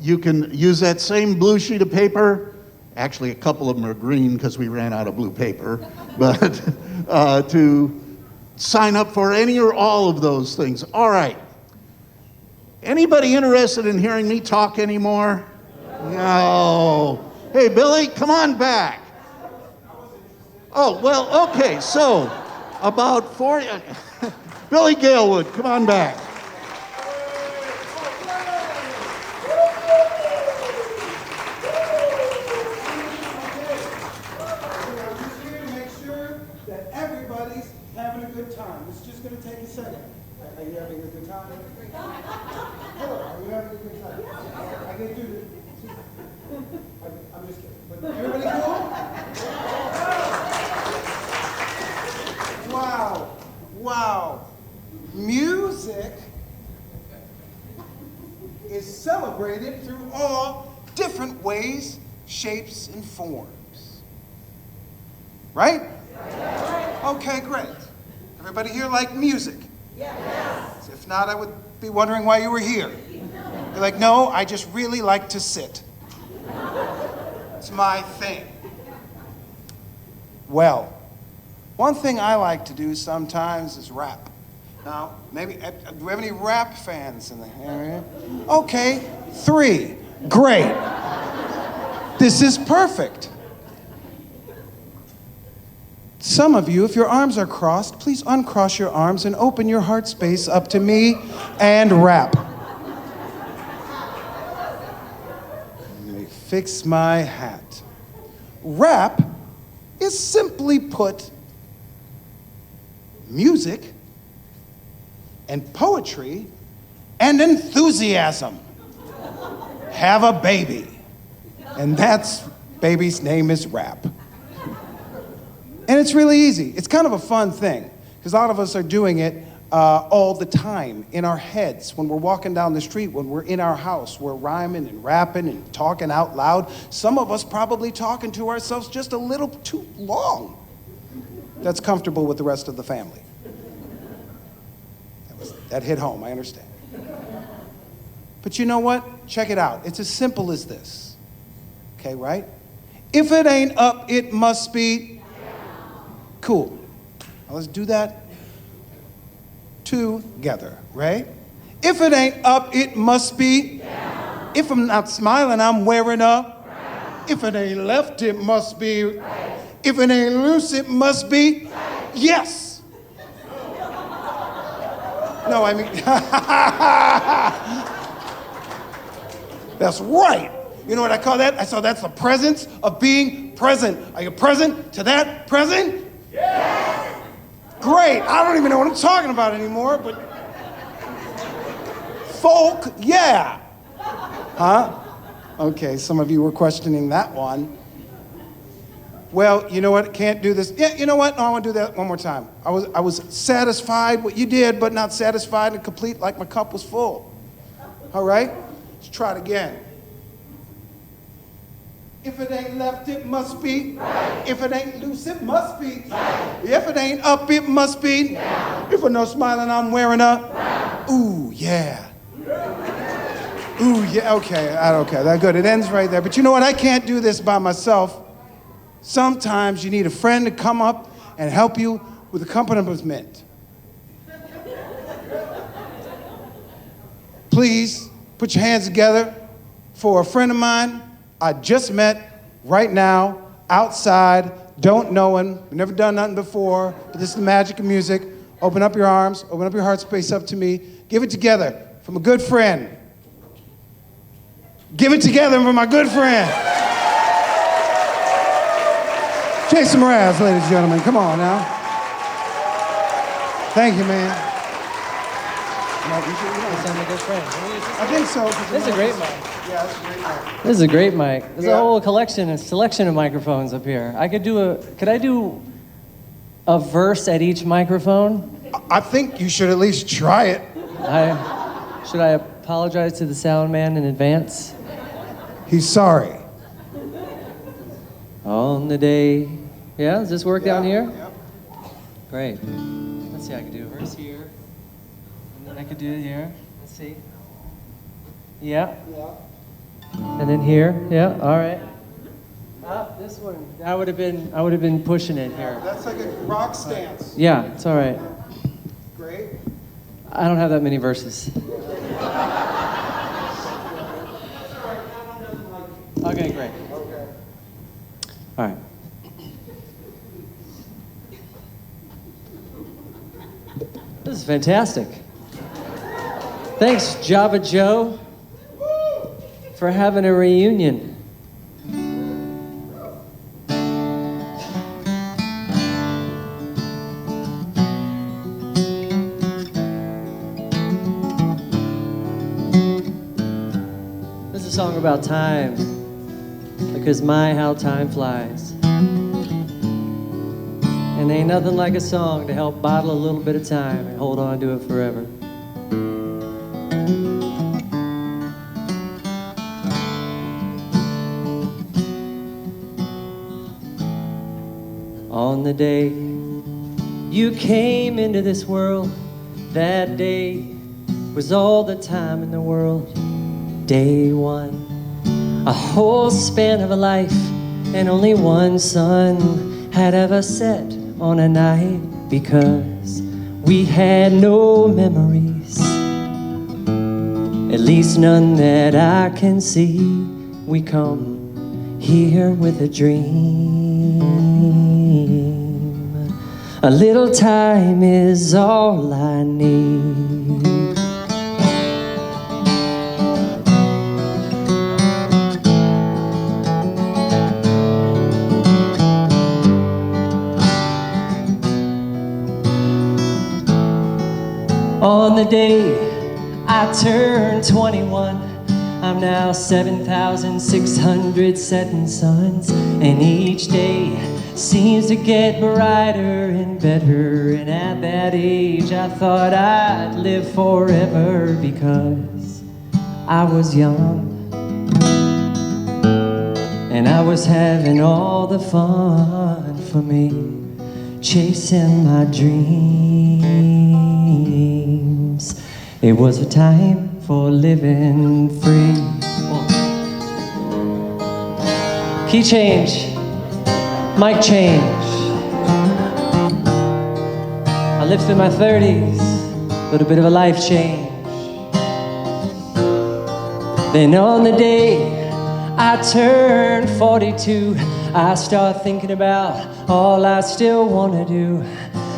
you can use that same blue sheet of paper. Actually, a couple of them are green because we ran out of blue paper. But to sign up for any or all of those things. All right. Anybody interested in hearing me talk anymore? No. Hey, Billy, come on back. Oh, well, okay, so about 40, Billy Galewood, come on back. Make sure that everybody's having a good time. It's just going to take a second. Are you having a good time? Hello, are you having a good time? I can do this. I'm just kidding. But everybody cool? Wow. Wow. Music is celebrated through all different ways, shapes, and forms. Right? Okay, great. Everybody here like music? Yes. If not, I would be wondering why you were here. You're like, no, I just really like to sit. It's my thing. Well, one thing I like to do sometimes is rap. Now, maybe, do we have any rap fans in the area? Okay, 3. Great. This is perfect. Some of you, if your arms are crossed, please uncross your arms and open your heart space up to me and rap. Let me fix my hat. Rap is simply put music and poetry and enthusiasm. Have a baby. And that's baby's name is rap. And it's really easy. It's kind of a fun thing, because a lot of us are doing it all the time in our heads. When we're walking down the street, when we're in our house, we're rhyming and rapping and talking out loud. Some of us probably talking to ourselves just a little too long. That's comfortable with the rest of the family. That hit home, I understand. But you know what? Check it out. It's as simple as this. Okay, right? If it ain't up, it must be. Cool. Now let's do that together, right? If it ain't up, it must be. Yeah. If I'm not smiling, I'm wearing up. Right. If it ain't left, it must be. Right. If it ain't loose, it must be. Right. Yes. No, I mean, that's right. You know what I call that? I saw that's the presence of being present. Are you present to that present? Yes. Great. I don't even know what I'm talking about anymore, but folk, yeah. Huh? Okay, some of you were questioning that one. Well, you know what? Can't do this. Yeah, you know what? No, I want to do that one more time. I was satisfied what you did, but not satisfied and complete like my cup was full. All right? Let's try it again. If it ain't left, it must be. Right. If it ain't loose, it must be. Right. If it ain't up, it must be. Yeah. If I'm no smiling, I'm wearing up. Right. Ooh, yeah. Ooh, yeah, okay, that's good. It ends right there. But you know what? I can't do this by myself. Sometimes you need a friend to come up and help you with accompaniment. Please, put your hands together for a friend of mine I just met right now, outside, don't know him, never done nothing before, but this is the magic of music. Open up your arms, open up your heart space up to me. Give it together from a good friend. Give it together from my good friend. Jason Mraz, ladies and gentlemen, come on now. Thank you, man. I'm a good friend. I think so. This is a great mic. Yeah, it's a great mic. This is a great mic. There's Yeah. a whole selection of microphones up here. Could I do a verse at each microphone? I think you should at least try it. Should I apologize to the sound man in advance? He's sorry. On the day. Yeah, does this work down here? Yep. Great. Let's see, I could do a verse here. And then I could do it here. Let's see. Yeah. And then here. Yeah, all right. This one. I would have been pushing it here. That's like a rock stance. Yeah, it's all right. Great. I don't have that many verses. Okay, great. Okay. All right. This is fantastic. Thanks, Java Joe, for having a reunion. This is a song about time, because my, how time flies. And ain't nothing like a song to help bottle a little bit of time and hold on to it forever. On the day you came into this world, that day was all the time in the world. Day one, a whole span of a life, and only one sun had ever set on a night, because we had no memories, at least none that I can see. We come here with a dream. A little time is all I need. On the day I turned 21, I'm now 7,600 setting suns, and each day seems to get brighter and better. And at that age I thought I'd live forever, because I was young and I was having all the fun for me, chasing my dreams. It was a time for living free. Key change, mic change. I lived through my 30s, a little bit of a life change. Then on the day I turned 42, I start thinking about all I still want to do.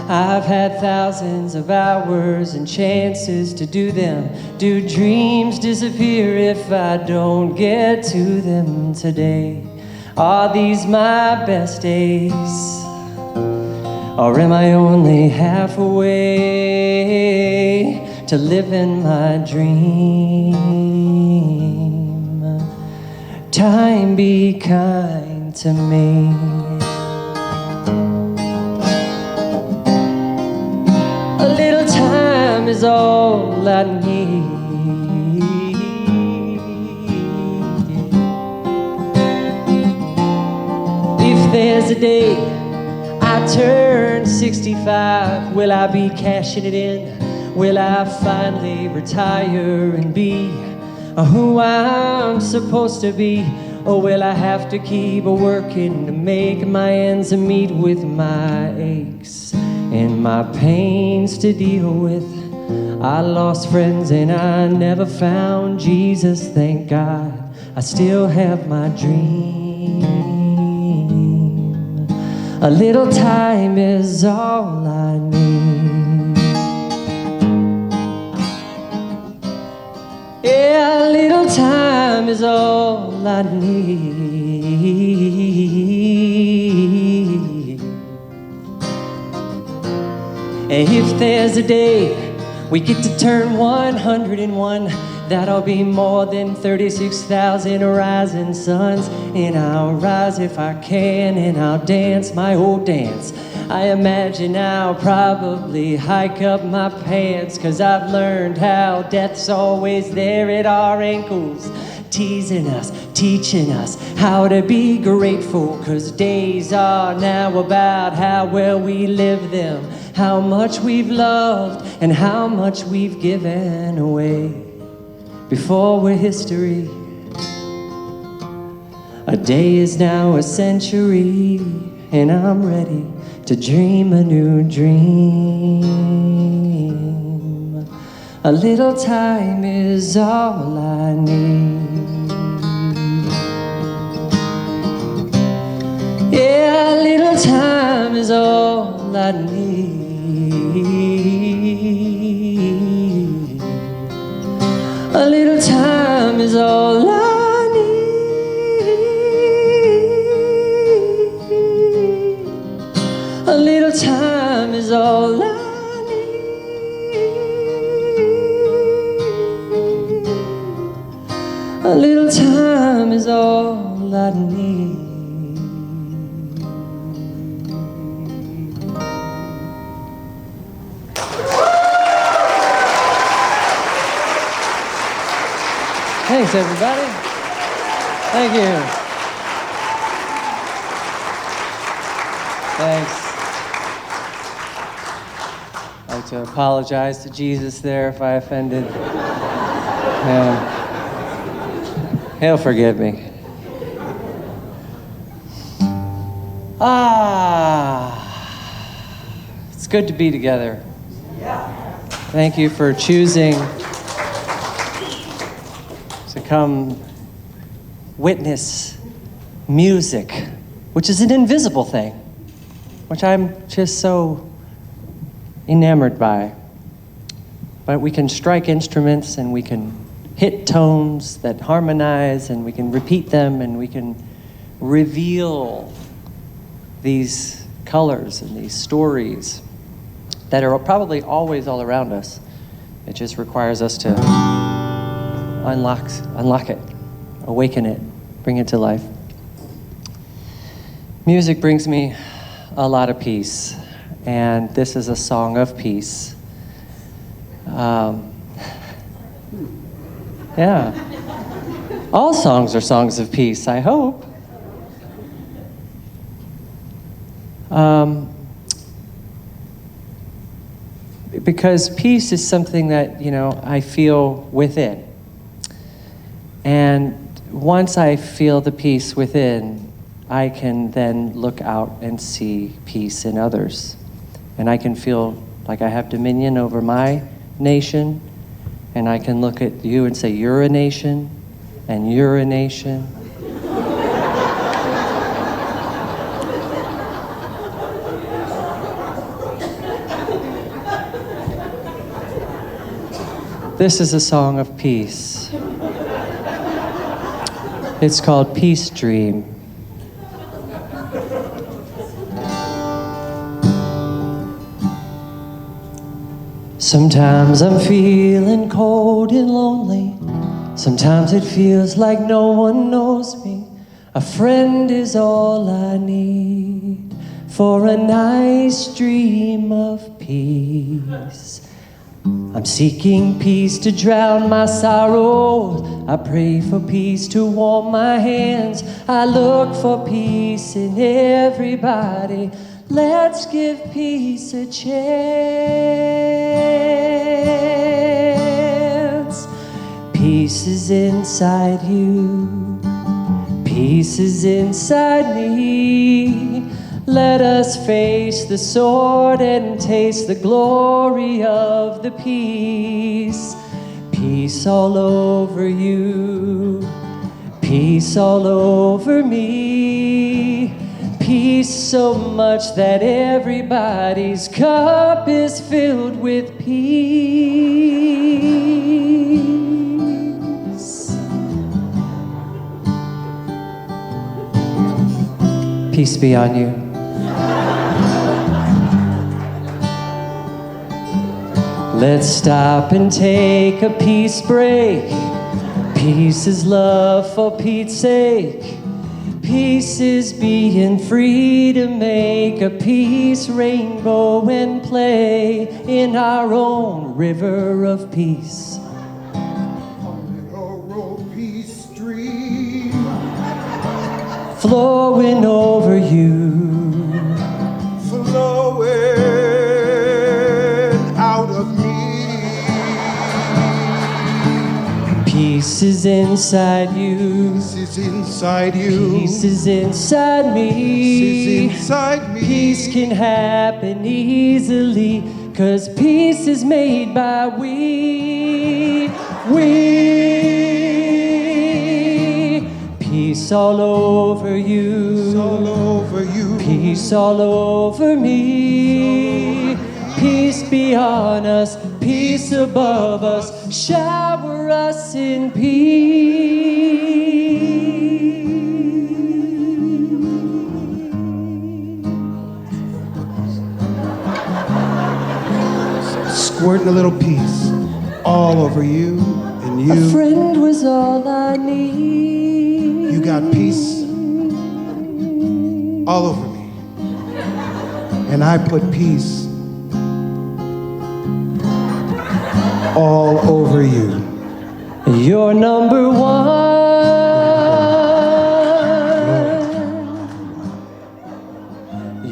I've had thousands of hours and chances to do them. Do dreams disappear if I don't get to them today? Are these my best days? Or am I only half away to living my dream? Time, be kind to me. A little time is all I need. If there's a day I turn 65, will I be cashing it in? Will I finally retire and be who I'm supposed to be? Or will I have to keep working to make my ends meet with my aches and my pains to deal with? I lost friends and I never found Jesus, thank God I still have my dream. A little time is all I need. Yeah, a little time is all I need. And if there's a day we get to turn 101, that'll be more than 36,000 rising suns. And I'll rise if I can, and I'll dance my old dance. I imagine I'll probably hike up my pants, 'cause I've learned how death's always there at our ankles, teasing us, teaching us how to be grateful. 'Cause days are now about how well we live them, how much we've loved and how much we've given away. Before we're history, a day is now a century, and I'm ready to dream a new dream. A little time is all I need. Yeah, a little time is all I need. A little time is all I need. A little time is all I need. A little time is all I need. Thanks, everybody. Thank you. Thanks. I'd like to apologize to Jesus there if I offended him. He'll forgive me. It's good to be together. Thank you for choosing to come witness music, which is an invisible thing, which I'm just so enamored by. But we can strike instruments and we can hit tones that harmonize and we can repeat them and we can reveal these colors and these stories that are probably always all around us. It just requires us to unlock it, awaken it, bring it to life. Music brings me a lot of peace, and this is a song of peace. Yeah. All songs are songs of peace, I hope. Because peace is something that, I feel within. And once I feel the peace within, I can then look out and see peace in others. And I can feel like I have dominion over my nation, and I can look at you and say, you're a nation, and you're a nation. This is a song of peace. It's called Peace Dream. Sometimes I'm feeling cold and lonely. Sometimes it feels like no one knows me. A friend is all I need for a nice dream of peace. I'm seeking peace to drown my sorrows. I pray for peace to warm my hands. I look for peace in everybody. Let's give peace a chance. Peace is inside you. Peace is inside me. Let us face the sword and taste the glory of the peace. Peace all over you. Peace all over me. Peace so much that everybody's cup is filled with peace. Peace be on you. Let's stop and take a peace break. Peace is love for Pete's sake. Peace is being free to make a peace rainbow and play in our own river of peace. Narrow peace stream Flowing over you. flowing out of me. Peace is inside you. Peace is inside you. Peace is inside me. Peace is inside me. Peace can happen easily, 'cause peace is made by we. Peace all over you. Peace all over you. Peace all over me. Peace be on us, peace above us, shower us in peace. Squirting a little peace all over you and you. A friend was all I need. You got peace all over me. And I put peace all over you. You're number one.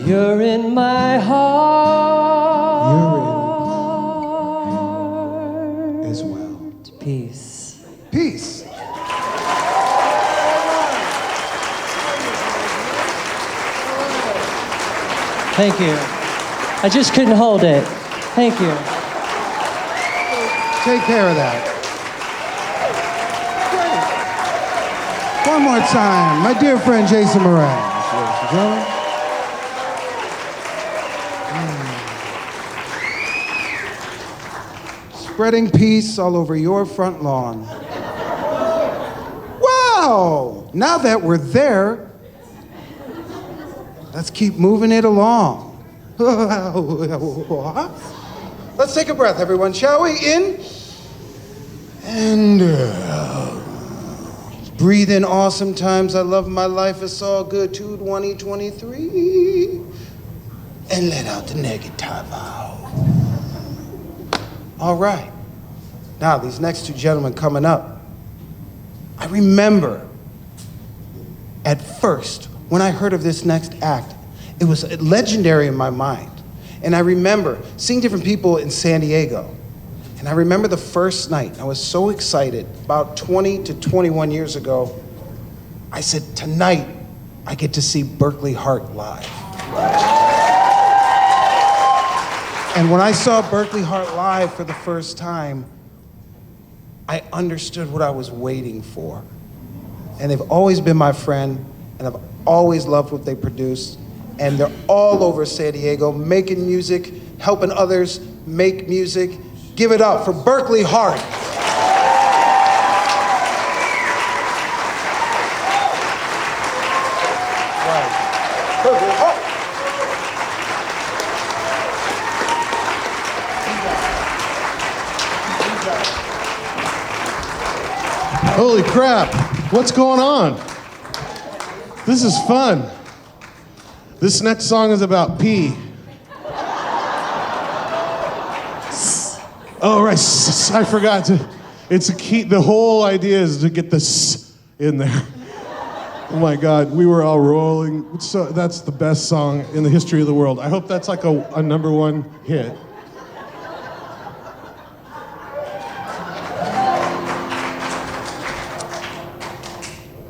You're in my heart. As well. Peace. Peace. Thank you. I just couldn't hold it. Thank you. Take care of that. One more time, my dear friend Jason Mraz, ladies and gentlemen. Spreading peace all over your front lawn. Wow! Now that we're there, let's keep moving it along. Let's take a breath, everyone, shall we? In and breathe in awesome times. I love my life. It's all good. 2023. And let out the negative out. All right. Now, these next two gentlemen coming up. I remember at first when I heard of this next act, it was legendary in my mind. And I remember seeing different people in San Diego. And I remember the first night, I was so excited, about 20 to 21 years ago, I said, tonight, I get to see Berkley Hart live. And when I saw Berkley Hart live for the first time, I understood what I was waiting for. And they've always been my friend, and I've always loved what they produce. And they're all over San Diego, making music, helping others make music. Give it up for Berkley Hart. Right. Berkley Hart. Holy crap, what's going on? This is fun. This next song is about pee. Oh, right, I forgot to, it's a key, the whole idea is to get the s in there. Oh my God, we were all rolling. So that's the best song in the history of the world. I hope that's like a #1 hit.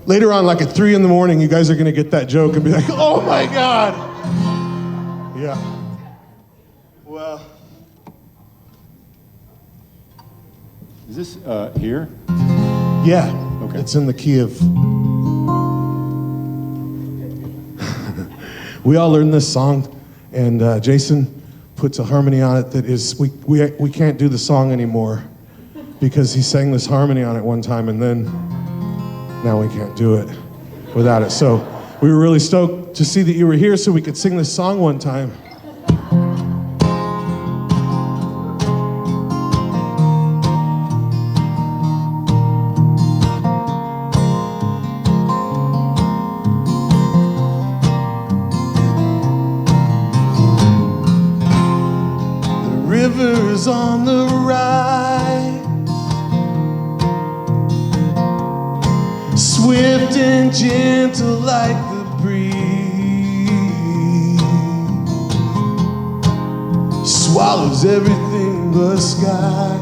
Later on, like at 3 in the morning, you guys are gonna get that joke and be like, oh my God. Yeah. Well. Is this here? Yeah. Okay. It's in the key of we all learned this song, and Jason puts a harmony on it that is, we can't do the song anymore because he sang this harmony on it one time, and then now we can't do it without it. So we were really stoked to see that you were here so we could sing this song one time. Rivers on the rise, swift and gentle like the breeze, swallows everything but sky,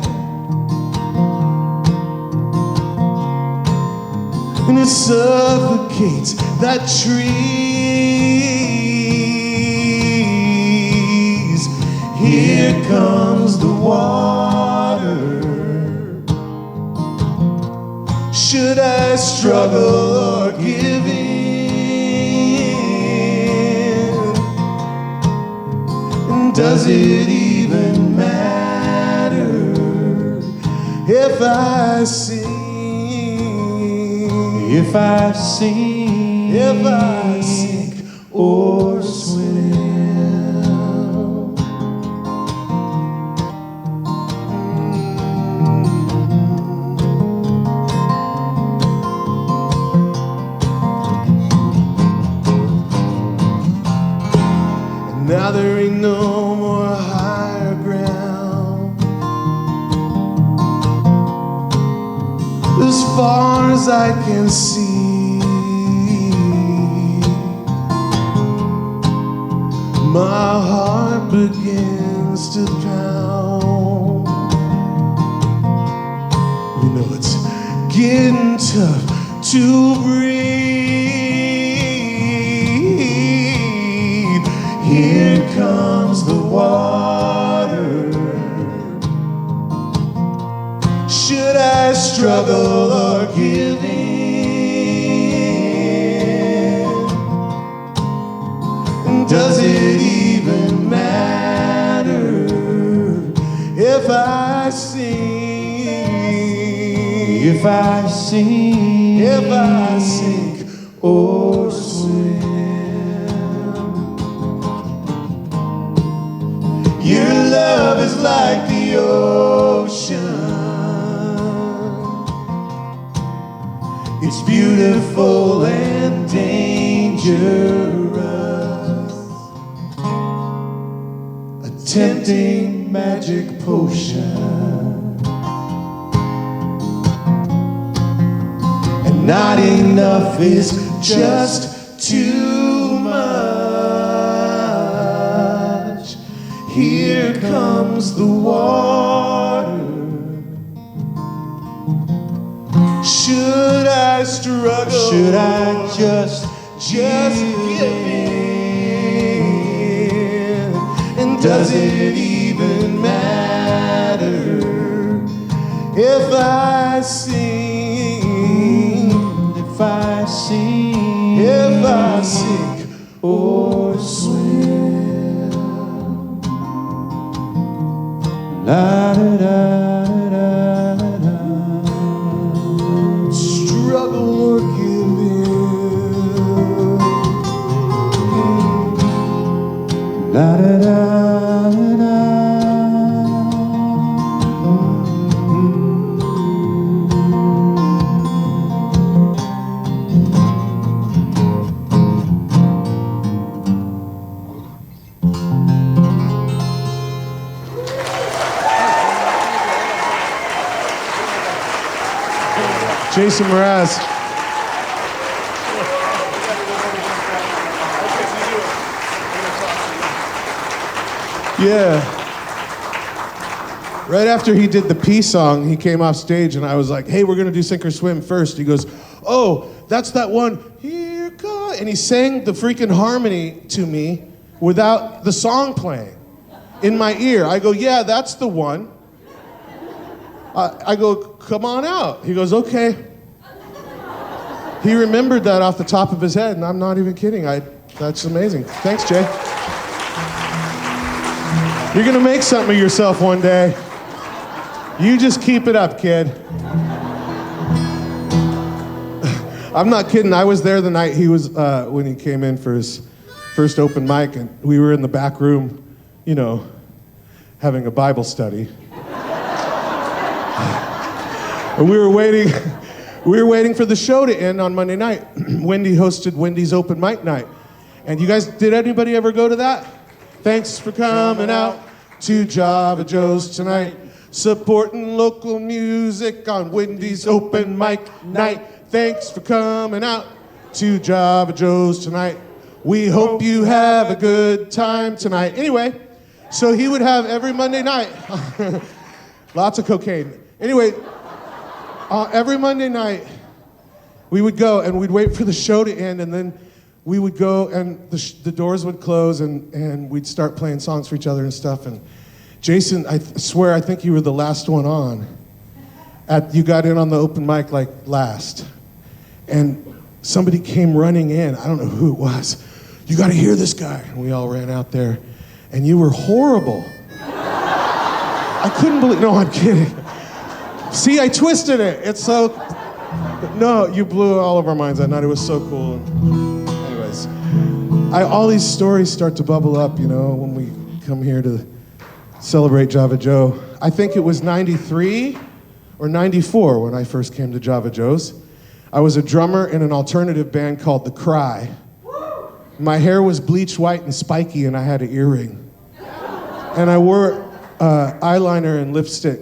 and it suffocates that trees. Here comes the water. Should I struggle or give in? And does it even matter if I sing? If I sing, if I sink or swim? Now there ain't no more higher ground. As far as I can see, my heart begins to pound. You know it's getting tough to breathe. Here comes the water. Should I struggle or give in? And does it even matter if I sing? If I sing, if I sink or swim? Your love is like the ocean. It's beautiful and dangerous, a tempting magic potion, and not enough is just too much. Here comes the water. Should I struggle? Should I just give in? And does it even matter if I sing? If I sing, if I sink or swim? La da da da da. Struggle or give in. La da da da. Jason Mraz. Yeah. Right after he did the peace song, he came off stage and I was like, hey, we're gonna do Sink or Swim first. He goes, oh, that's that one, here goes. And he sang the freaking harmony to me without the song playing in my ear. I go, yeah, that's the one. I go, come on out. He goes, okay. He remembered that off the top of his head, and I'm not even kidding. I That's amazing. Thanks, Jay. You're gonna make something of yourself one day. You just keep it up, kid. I'm not kidding. I was there the night he was, when he came in for his first open mic, and we were in the back room, you know, having a Bible study. And we were waiting for the show to end on Monday night. Wendy hosted Wendy's open mic night. And you guys, did anybody ever go to that? Thanks for coming out to Java Joe's tonight. Supporting local music on Wendy's open mic night. Thanks for coming out to Java Joe's tonight. We hope you have a good time tonight. Anyway, so he would have every Monday night. Lots of cocaine. Anyway, every Monday night, we would go and we'd wait for the show to end, and then we would go and the doors would close, and we'd start playing songs for each other and stuff. And Jason, I swear, I think you were the last one on. You got in on the open mic like last. And somebody came running in. I don't know who it was. You got to hear this guy. And we all ran out there. And you were horrible. I couldn't believe, no, I'm kidding. See, I twisted it. It's so, no, you blew all of our minds that night. It was so cool. Anyways, all these stories start to bubble up, you know, when we come here to celebrate Java Joe. I think it was 93 or 94 when I first came to Java Joe's. I was a drummer in an alternative band called The Cry. My hair was bleached white and spiky, and I had an earring. And I wore eyeliner and lipstick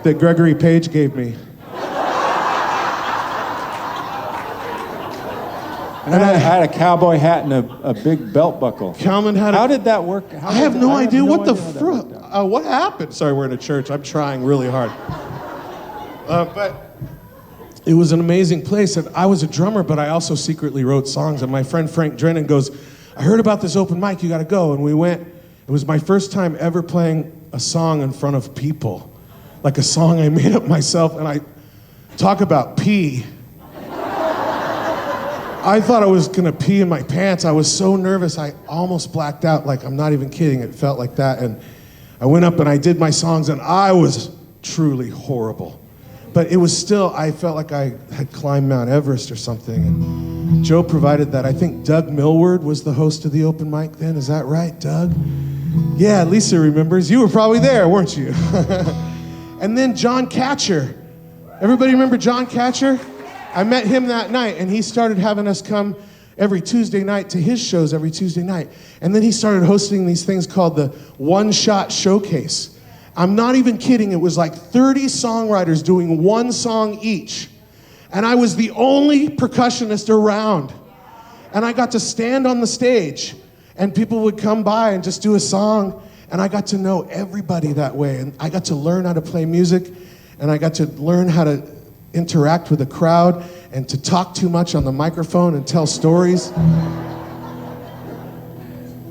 that Gregory Page gave me. And I had a cowboy hat and a big belt buckle. How did that work? I have no idea what the frick. What happened? Sorry, we're in a church. I'm trying really hard. But it was an amazing place, and I was a drummer, but I also secretly wrote songs. And my friend Frank Drennan goes, I heard about this open mic, you gotta go. And we went. It was my first time ever playing a song in front of people. Like a song I made up myself, and I talk about pee. I thought I was gonna pee in my pants. I was so nervous, I almost blacked out. Like, I'm not even kidding, it felt like that. And I went up and I did my songs, and I was truly horrible. But it was still, I felt like I had climbed Mount Everest or something. And Joe provided that. I think Doug Millward was the host of the open mic then. Is that right, Doug? Yeah, Lisa remembers. You were probably there, weren't you? And then John Catcher. Everybody remember John Catcher? I met him that night, and he started having us come every Tuesday night to his shows every Tuesday night. And then he started hosting these things called the One Shot Showcase. I'm not even kidding, it was like 30 songwriters doing one song each. And I was the only percussionist around. And I got to stand on the stage, and people would come by and just do a song, and I got to know everybody that way. And I got to learn how to play music, and I got to learn how to interact with the crowd and to talk too much on the microphone and tell stories.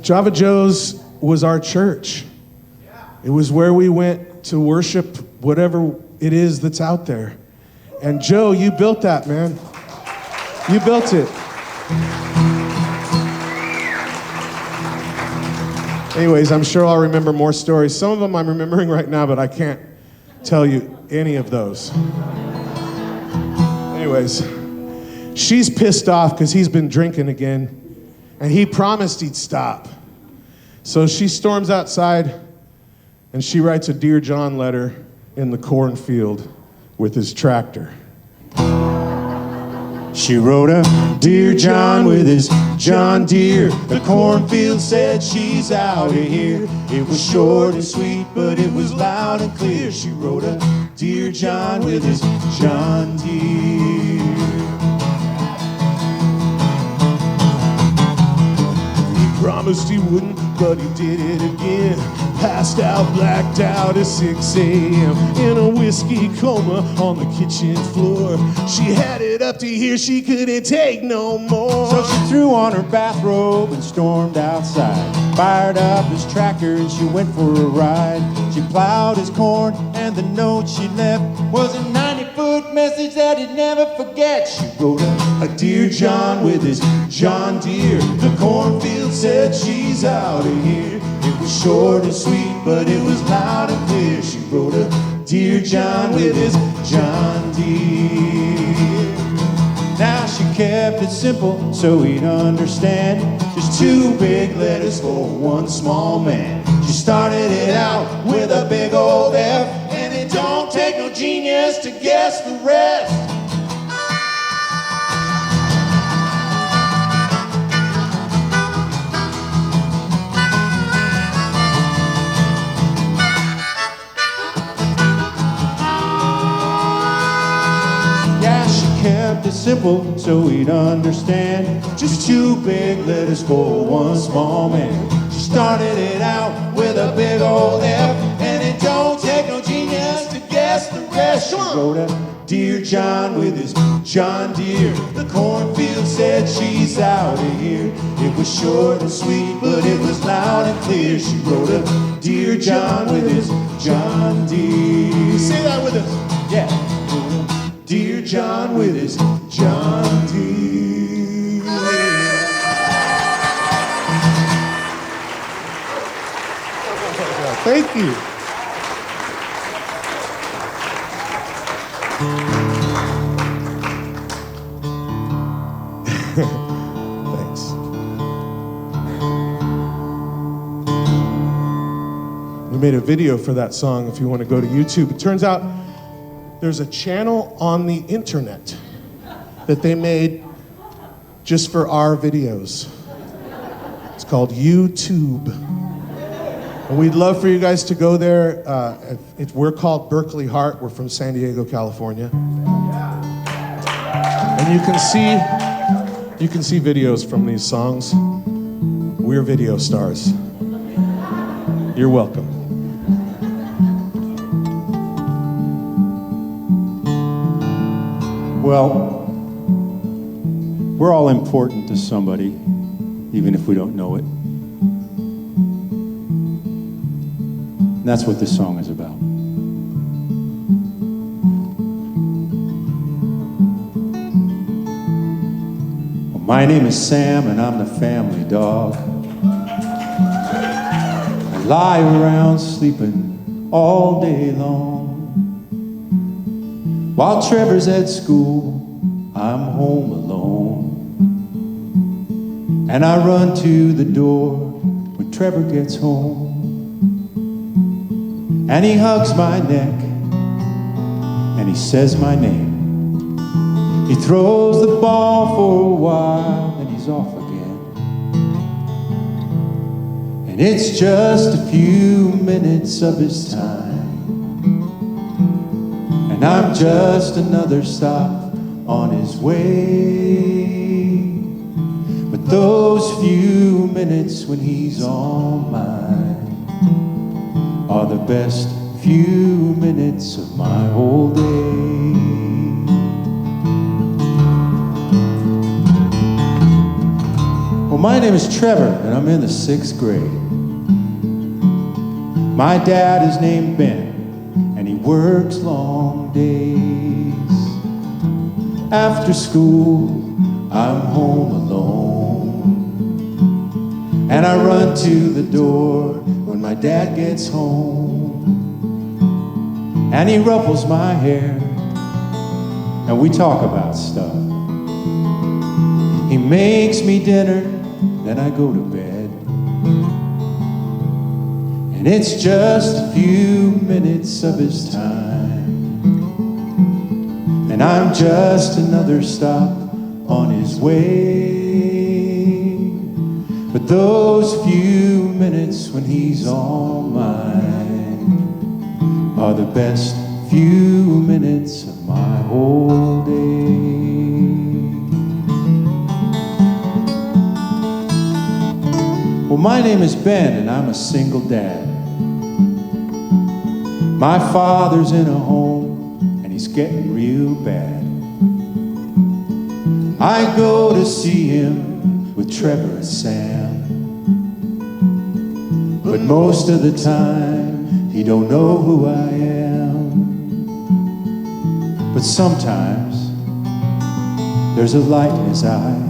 Java Joe's was our church. It was where we went to worship whatever it is that's out there. And Joe, you built that, man. You built it. Anyways, I'm sure I'll remember more stories. Some of them I'm remembering right now, but I can't tell you any of those. Anyways, she's pissed off because he's been drinking again, and he promised he'd stop. So she storms outside, and she writes a Dear John letter in the cornfield with his tractor. She wrote a Dear John with his John Deere. The cornfield said she's out of here. It was short and sweet, but it was loud and clear. She wrote a Dear John with his John Deere. He promised he wouldn't, but he did it again. Passed out, blacked out at 6 a.m. in a whiskey coma on the kitchen floor. She had it up to here, she couldn't take no more. So she threw on her bathrobe and stormed outside. Fired up his tractor and she went for a ride. She plowed his corn and the note she left was a 90-foot message that he'd never forget. She wrote a a dear John with his John Deere. The cornfield said she's out of here. It was short and sweet, but it was loud and clear. She wrote a dear John with his John Deere. Now she kept it simple so he'd understand. Just 2 big letters for one small man. She started it out with a big old F, and it don't take no genius to guess the rest. Kept it simple so he'd understand. Just 2 big letters for one small man. She started it out with a big old F, and it don't take no genius to guess the rest. She wrote a dear John with his John Deere. The cornfield said she's out of here. It was short and sweet, but it was loud and clear. She wrote a dear John with his John Deere. Say that with us. Yeah. Dear John with his John Deere. Thank you. Thanks. We made a video for that song if you want to go to YouTube. It turns out there's a channel on the internet that they made just for our videos. It's called YouTube. And we'd love for you guys to go there. We're called Berkley Hart. We're from San Diego, California. And you can see videos from these songs. We're video stars. You're welcome. Well, we're all important to somebody, even if we don't know it. And that's what this song is about. Well, my name is Sam, and I'm the family dog. I lie around sleeping all day long. While Trevor's at school, I'm home alone. And I run to the door when Trevor gets home. And he hugs my neck, and he says my name. He throws the ball for a while, and he's off again. And it's just a few minutes of his time. And I'm just another stop on his way. But those few minutes when he's on mine are the best few minutes of my whole day. Well, my name is Trevor, and I'm in the 6th grade. My dad is named Ben, and he works long days. After school, I'm home alone. And I run to the door when my dad gets home. And he ruffles my hair, and we talk about stuff. He makes me dinner, then I go to bed. And it's just a few minutes of his time. And I'm just another stop on his way. But those few minutes when he's on mine are the best few minutes of my whole day. Well, my name is Ben, and I'm a single dad. My father's in a home, and he's getting real bad. I go to see him with Trevor and Sam, but most of the time he don't know who I am. But sometimes there's a light in his eye.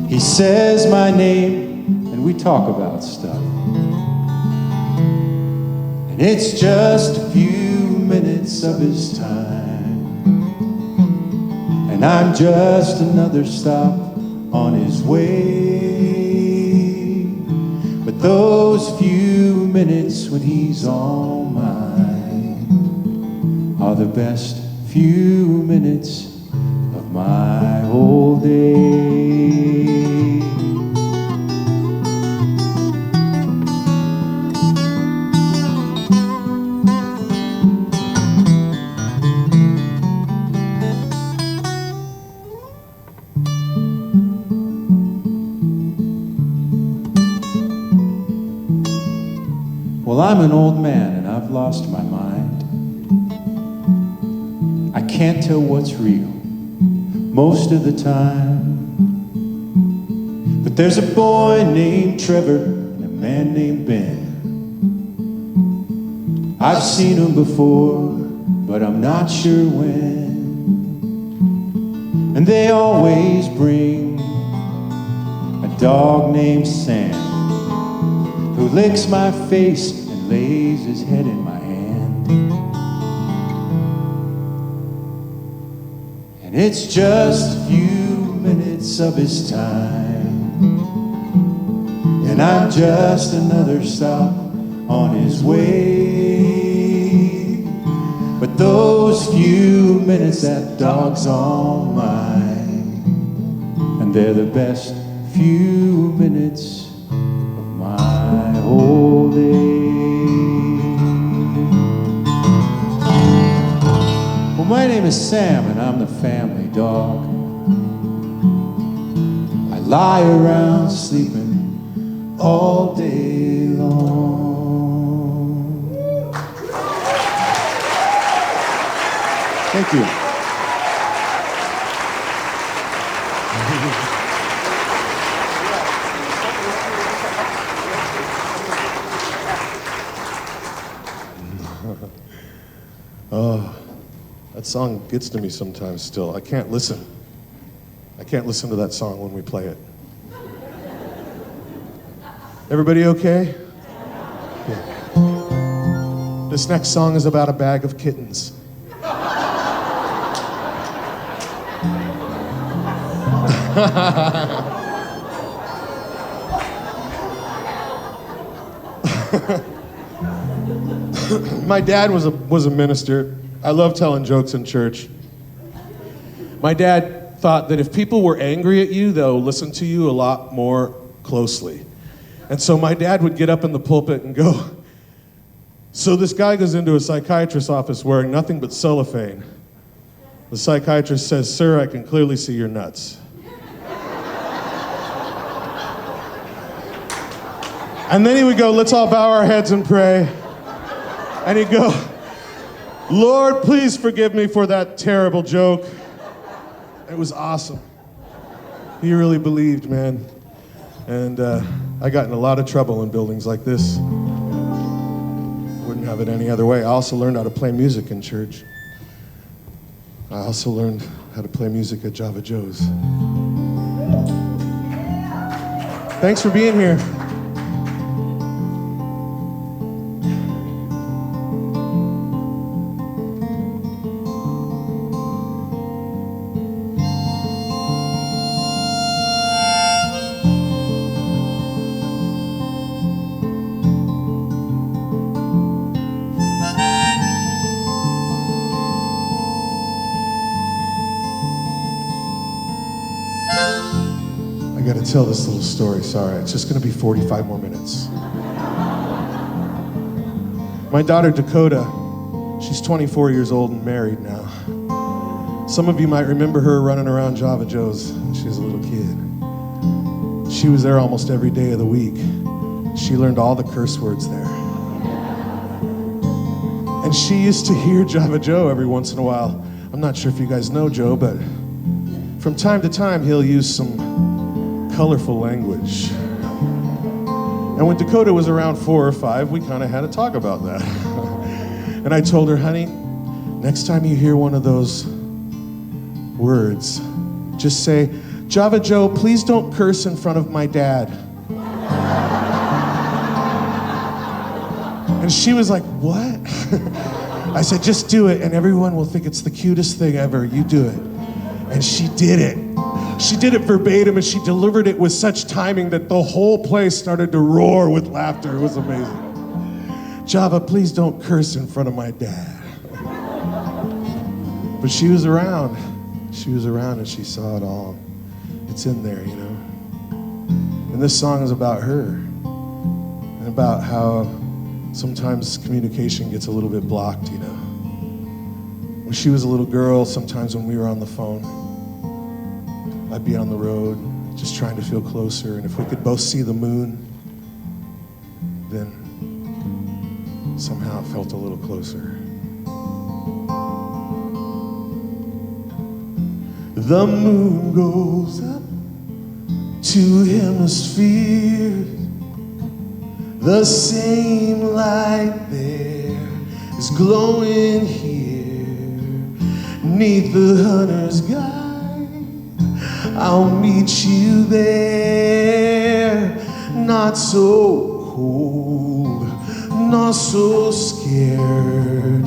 He says my name, and we talk about stuff. And it's just a few minutes of his time, and I'm just another stop on his way. But those few minutes when he's all mine are the best few minutes of my whole day. Well, I'm an old man and I've lost my mind. I can't tell what's real most of the time. But there's a boy named Trevor and a man named Ben. I've seen them before, but I'm not sure when. And they always bring a dog named Sam, who licks my face and lays his head in my hand. And it's just a few minutes of his time, and I'm just another stop on his way. But those few minutes, that dog's all mine, and they're the best few minutes of my whole day. Well, my name is Sam, and I'm the family dog. I lie around sleeping all day long. Thank you. Oh, that song gets to me sometimes still. I can't listen to that song when we play it. Everybody okay? Yeah. This next song is about a bag of kittens. My dad was a minister. I love telling jokes in church. My dad thought that if people were angry at you, they'll listen to you a lot more closely. And so my dad would get up in the pulpit and go, so this guy goes into a psychiatrist's office wearing nothing but cellophane. The psychiatrist says, "Sir, I can clearly see your nuts." And then he would go, "Let's all bow our heads and pray." And he'd go, "Lord, please forgive me for that terrible joke." It was awesome. He really believed, man. And I got in a lot of trouble in buildings like this. Wouldn't have it any other way. I also learned how to play music in church. I also learned how to play music at Java Joe's. Thanks for being here. I gotta tell this little story, sorry. It's just gonna be 45 more minutes. My daughter Dakota, she's 24 years old and married now. Some of you might remember her running around Java Joe's when she was a little kid. She was there almost every day of the week. She learned all the curse words there. And she used to hear Java Joe every once in a while. I'm not sure if you guys know Joe, but from time to time he'll use some colorful language. And when Dakota was around 4 or 5, we kind of had a talk about that. And I told her, honey, next time you hear one of those words. Just say, Java Joe, please don't curse in front of my dad. And she was like, what? I said, just do it, and everyone will think it's the cutest thing ever. You do it. And she did it. She did it verbatim, and she delivered it with such timing that the whole place started to roar with laughter. It was amazing. Java, please don't curse in front of my dad. But she was around. She was around, and she saw it all. It's in there, you know. And this song is about her, and about how sometimes communication gets a little bit blocked, you know. When she was a little girl, sometimes when we were on the phone, I'd be on the road just trying to feel closer, and if we could both see the moon, then somehow it felt a little closer. The moon goes up 2 hemispheres. The same light there is glowing here. 'Neath the hunter's guide, I'll meet you there. Not so cold, not so scared.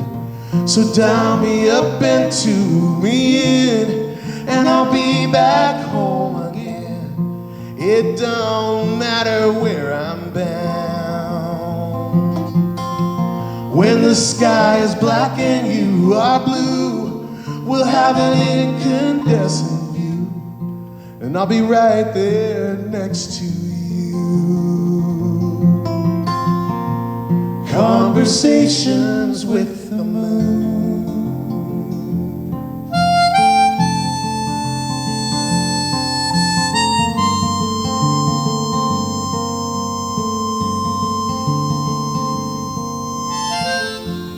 So dial me up and tune me in, and I'll be back home again. It don't matter where I'm bound. When the sky is black and you are blue, we'll have an incandescent view, and I'll be right there next to you. Conversations with the moon.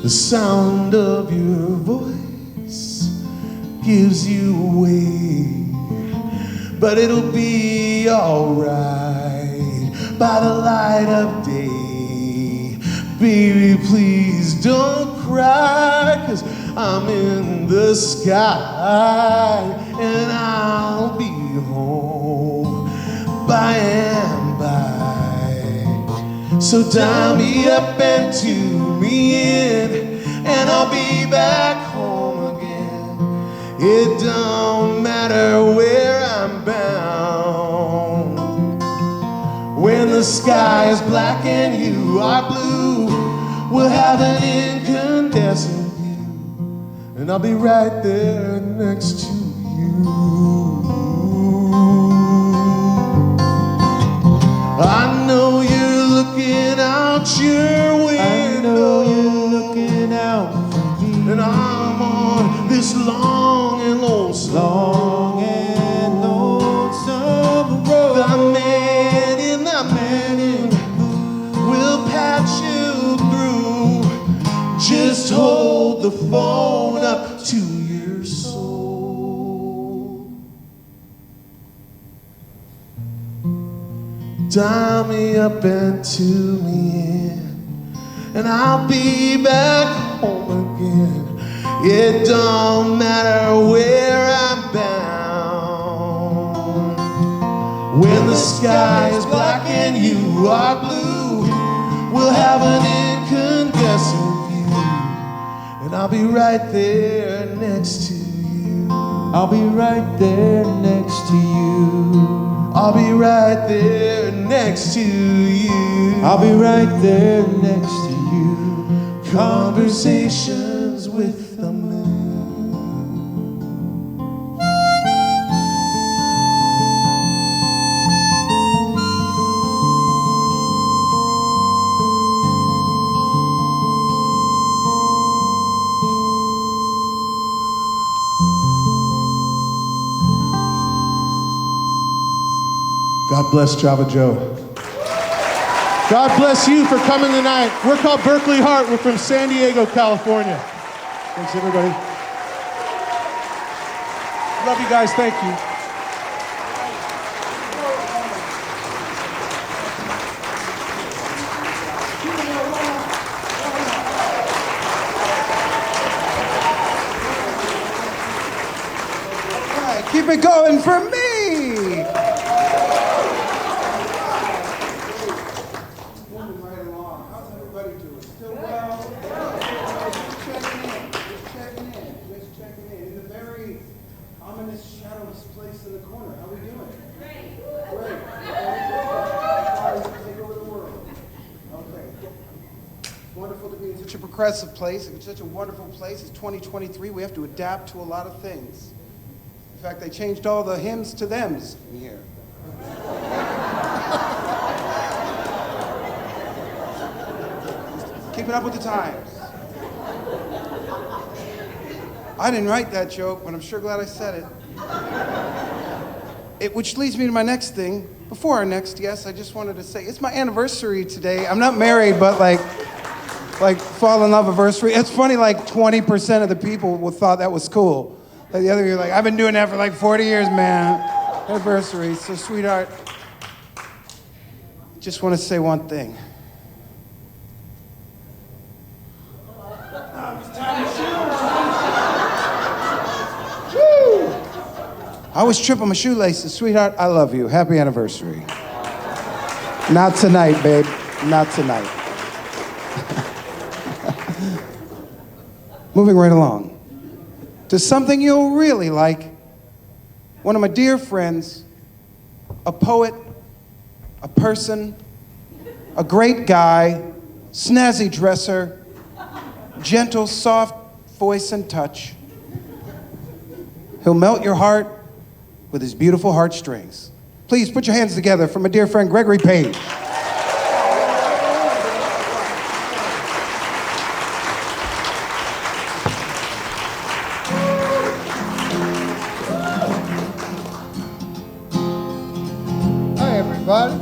The sound of your voice gives you away, but it'll be alright by the light of day. Baby, please don't cry, 'cause I'm in the sky, and I'll be home by and by. So dial me up and tune me in, and I'll be back home again. It don't matter where I'm bound. When the sky is black and you are blue, we'll have an incandescent view, and I'll be right there next to you. I know you're looking out your window. I know you're looking out for me. And I'm on this long and lonesome road. The man in the moon will patch you through. Just hold the phone up to your soul. Dial me up and tune me in, and I'll be back home again. It don't matter where I'm bound. When the sky is black and you are blue, we'll have an incandescent view, and I'll be right there next to you. I'll be right there next to you. I'll be right there next to you. I'll be right there next to you. Conversations with the moon. God bless Java Joe. God bless you for coming tonight. We're called Berkley Hart. We're from San Diego, California. Thanks, everybody. Love you guys. Thank you. Keep it going for me. Moving right along. How's everybody doing? Still well? Just checking in. In the very ominous, shadowless place in the corner. How we doing? Great. Take over the world. Okay. It's wonderful to be in such a progressive place. It's such a wonderful place. It's 2023. We have to adapt to a lot of things. In fact, they changed all the hymns to thems in here. Keeping up with the times. I didn't write that joke, but I'm sure glad I said it. Which leads me to my next thing. Before our next guest, I just wanted to say, it's my anniversary today. I'm not married, but like fall in love anniversary. It's funny, like 20% of the people thought that was cool. Like the other year, like, I've been doing that for like 40 years, man. Anniversary. So, sweetheart, just want to say one thing. I always trip on my shoelaces. Sweetheart, I love you. Happy anniversary. Not tonight, babe. Not tonight. Moving right along to something you'll really like. One of my dear friends, a poet, a person, a great guy, snazzy dresser, gentle, soft voice and touch. He'll melt your heart with his beautiful heartstrings. Please put your hands together for my dear friend Gregory Page. Hi, everybody.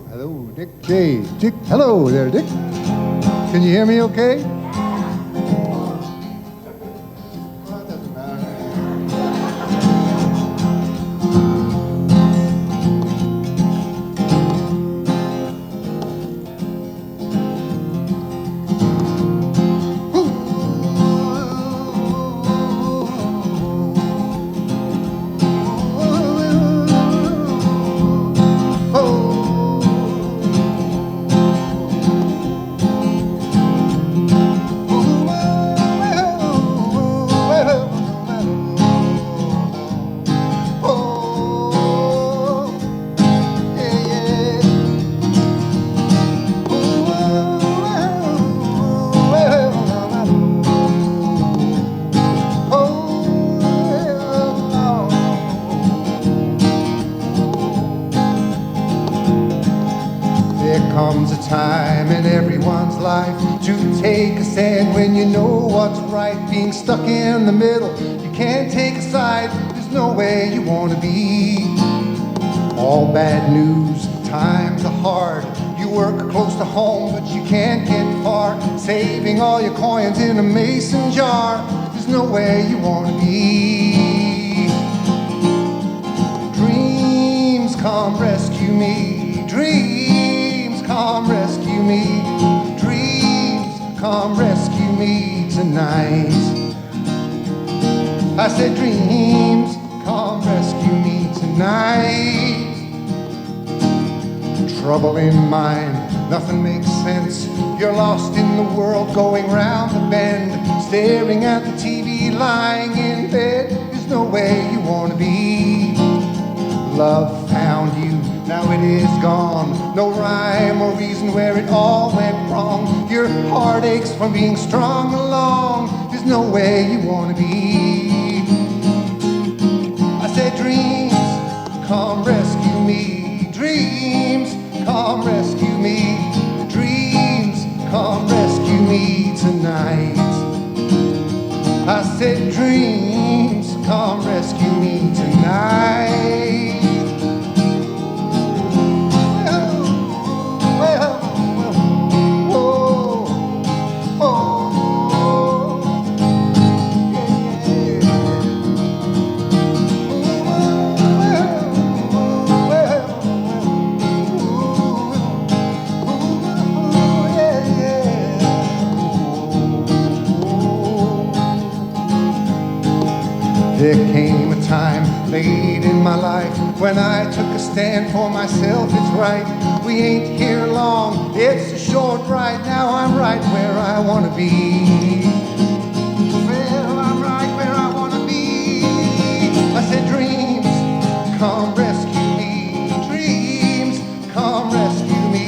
Hello, Dick J. Dick, hello there, Dick. Can you hear me okay? Comes a time in everyone's life to take a stand when you know what's right. Being stuck in the middle, you can't take a side. There's no way you want to be. All bad news, times are hard. You work close to home, but you can't get far. Saving all your coins in a mason jar. There's no way you want to be. Dreams come rescue me. Dreams come rescue me. Dreams come rescue me tonight. I said dreams come rescue me tonight. Trouble in mind, nothing makes sense. You're lost in the world going round the bend, staring at the TV, lying in bed. There's no way you want to be. Love found you, now it is gone. No rhyme or reason where it all went wrong. Your heart aches from being strung along. There's no way you want to be. I said dreams, come rescue me. Dreams, come rescue me. Dreams, come rescue me tonight. I said dreams, come rescue me tonight. There came a time late in my life when I took a stand for myself, it's right. We ain't here long, it's a short ride. Now I'm right where I want to be. Well, I'm right where I want to be. I said, dreams, come rescue me. Dreams, come rescue me.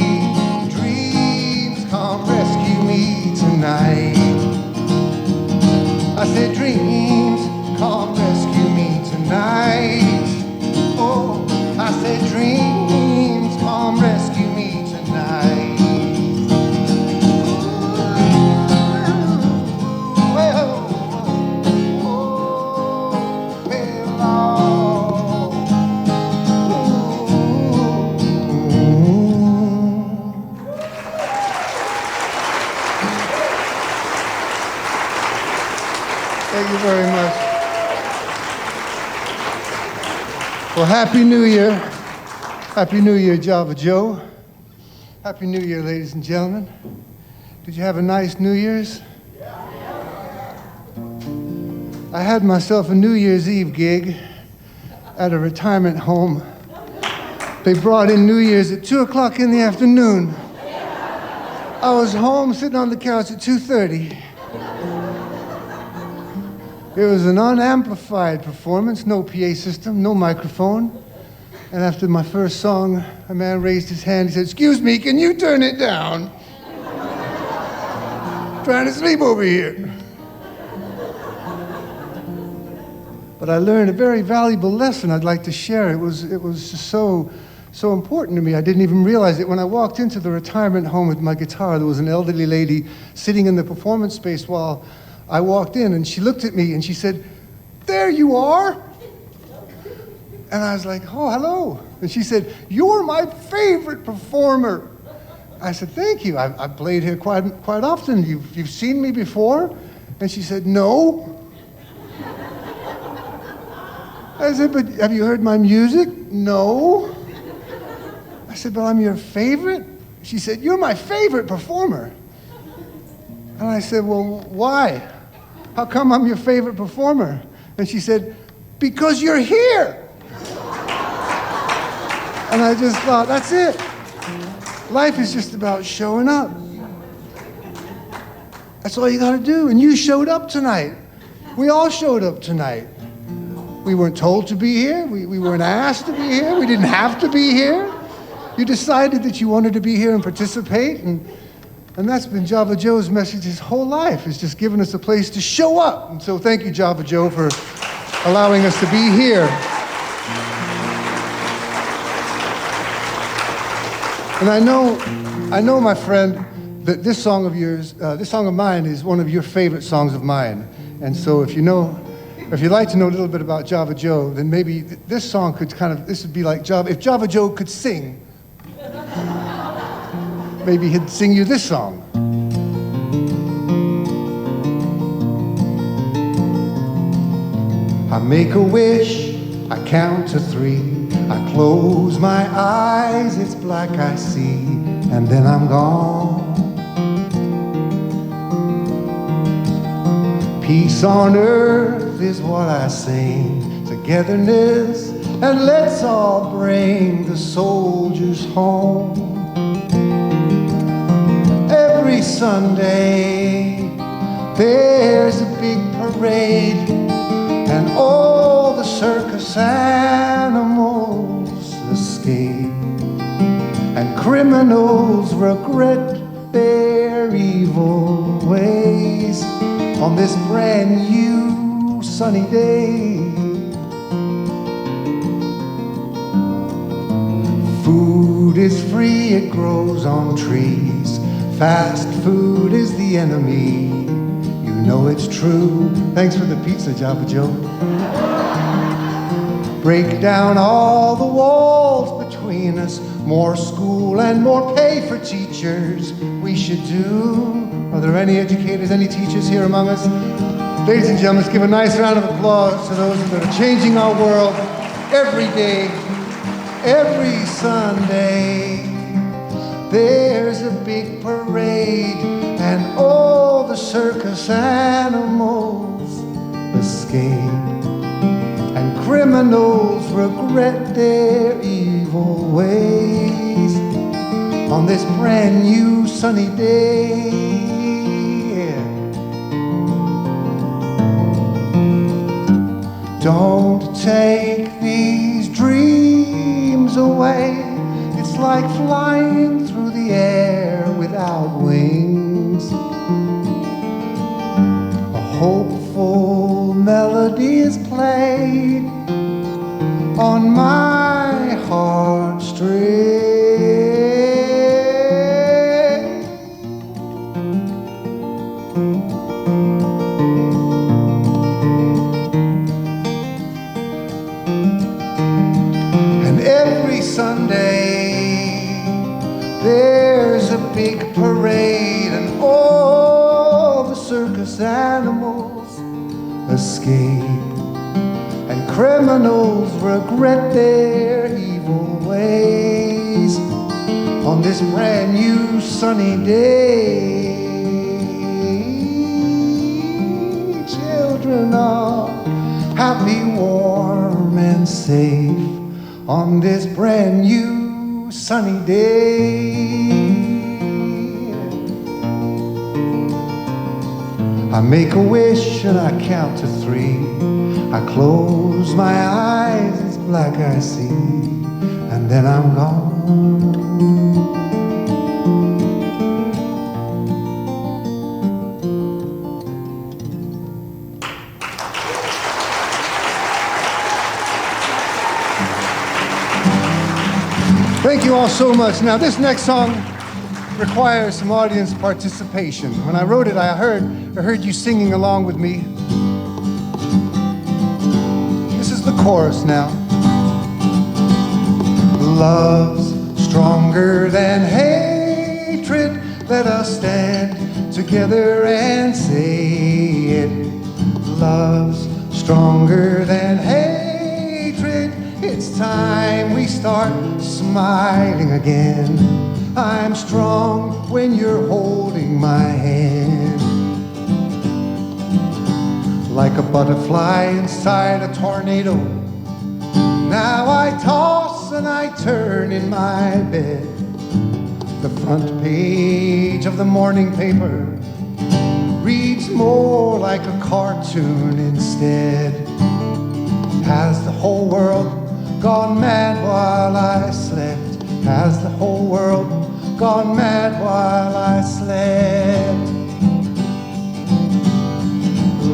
Dreams, come rescue me tonight. I said, dreams, come rescue me tonight. Oh, I said, dreams, come rescue me tonight. Well, thank you very much. Well, Happy New Year. Happy New Year, Java Joe. Happy New Year, ladies and gentlemen. Did you have a nice New Year's? I had myself a New Year's Eve gig at a retirement home. They brought in New Year's at 2 o'clock in the afternoon. I was home sitting on the couch at 2:30. It was an unamplified performance, no PA system, no microphone. And after my first song, a man raised his hand. He said, "Excuse me, can you turn it down? Trying to sleep over here." But I learned a very valuable lesson I'd like to share. It was just so important to me. I didn't even realize it. When I walked into the retirement home with my guitar, there was an elderly lady sitting in the performance space while I walked in, and she looked at me and she said, "There you are." And I was like, "Oh, hello." And she said, "You're my favorite performer." I said, "Thank you. I've played here quite often. You've seen me before?" And she said, "No." I said, "But have you heard my music?" "No." I said, "But I'm your favorite?" She said, "You're my favorite performer." And I said, "Well, why? How come I'm your favorite performer?" And she said, "Because you're here." And I just thought, that's it. Life is just about showing up. That's all you gotta do. And you showed up tonight. We all showed up tonight. We weren't told to be here. We weren't asked to be here. We didn't have to be here. You decided that you wanted to be here and participate, and that's been Java Joe's message his whole life, is just giving us a place to show up. And so thank you, Java Joe, for allowing us to be here. And I know, my friend, that this song of yours, this song of mine is one of your favorite songs of mine. And so if you'd like to know a little bit about Java Joe, then maybe this song could this would be like if Java Joe could sing, maybe he'd sing you this song. I make a wish, I count to 3, I close my eyes, it's black I see, and then I'm gone. Peace on earth is what I sing, togetherness, and let's all bring the soldiers home. Every Sunday there's a big parade, and all the circus animals escape, and criminals regret their evil ways on this brand new sunny day. Food is free, it grows on trees. Fast food is the enemy. You know it's true. Thanks for the pizza, Java Joe. Break down all the walls between us. More school and more pay for teachers we should do. Are there any educators, any teachers here among us? Ladies and gentlemen, let's give a nice round of applause to those that are changing our world every day, every Sunday. There's a big parade, and all the circus animals escape. criminals regret their evil ways on this brand new sunny day. Don't take these dreams away. It's like flying through the air without wings. A hopeful melody is played on my heartstrings. And every Sunday there's a big parade, and all the circus animals escape, and criminals regret their evil ways on this brand new sunny day. Children are happy, warm, and safe on this brand new sunny day. I make a wish and I count to 3. I close my eyes, it's black I see, and then I'm gone. Thank you all so much. Now, this next song requires some audience participation. When I wrote it, I heard you singing along with me. This is the chorus now. Love's stronger than hatred. Let us stand together and say it. Love's stronger than hatred. It's time we start smiling again. I'm strong when you're holding my hand. Like a butterfly inside a tornado, now I toss and I turn in my bed. The front page of the morning paper reads more like a cartoon instead. Has the whole world gone mad while I slept? Has the whole world gone mad while I slept?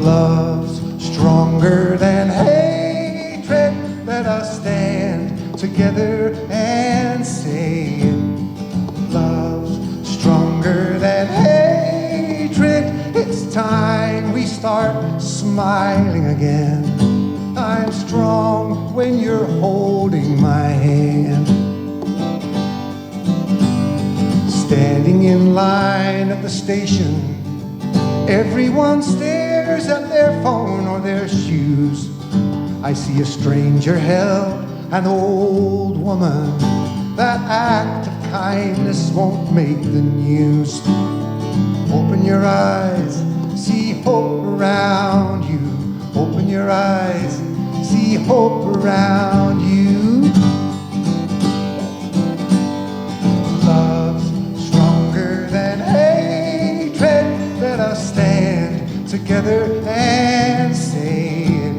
Love's stronger than hatred. Let us stand together and say it. Love's stronger than hatred. It's time we start smiling again. I'm strong when you're holding my hand. Standing in line at the station, everyone stares at their phone or their shoes. I see a stranger held an old woman. That act of kindness won't make the news. Open your eyes, see hope around you. Open your eyes, see hope around you. Love's stronger than hatred. Let us stand together and say it.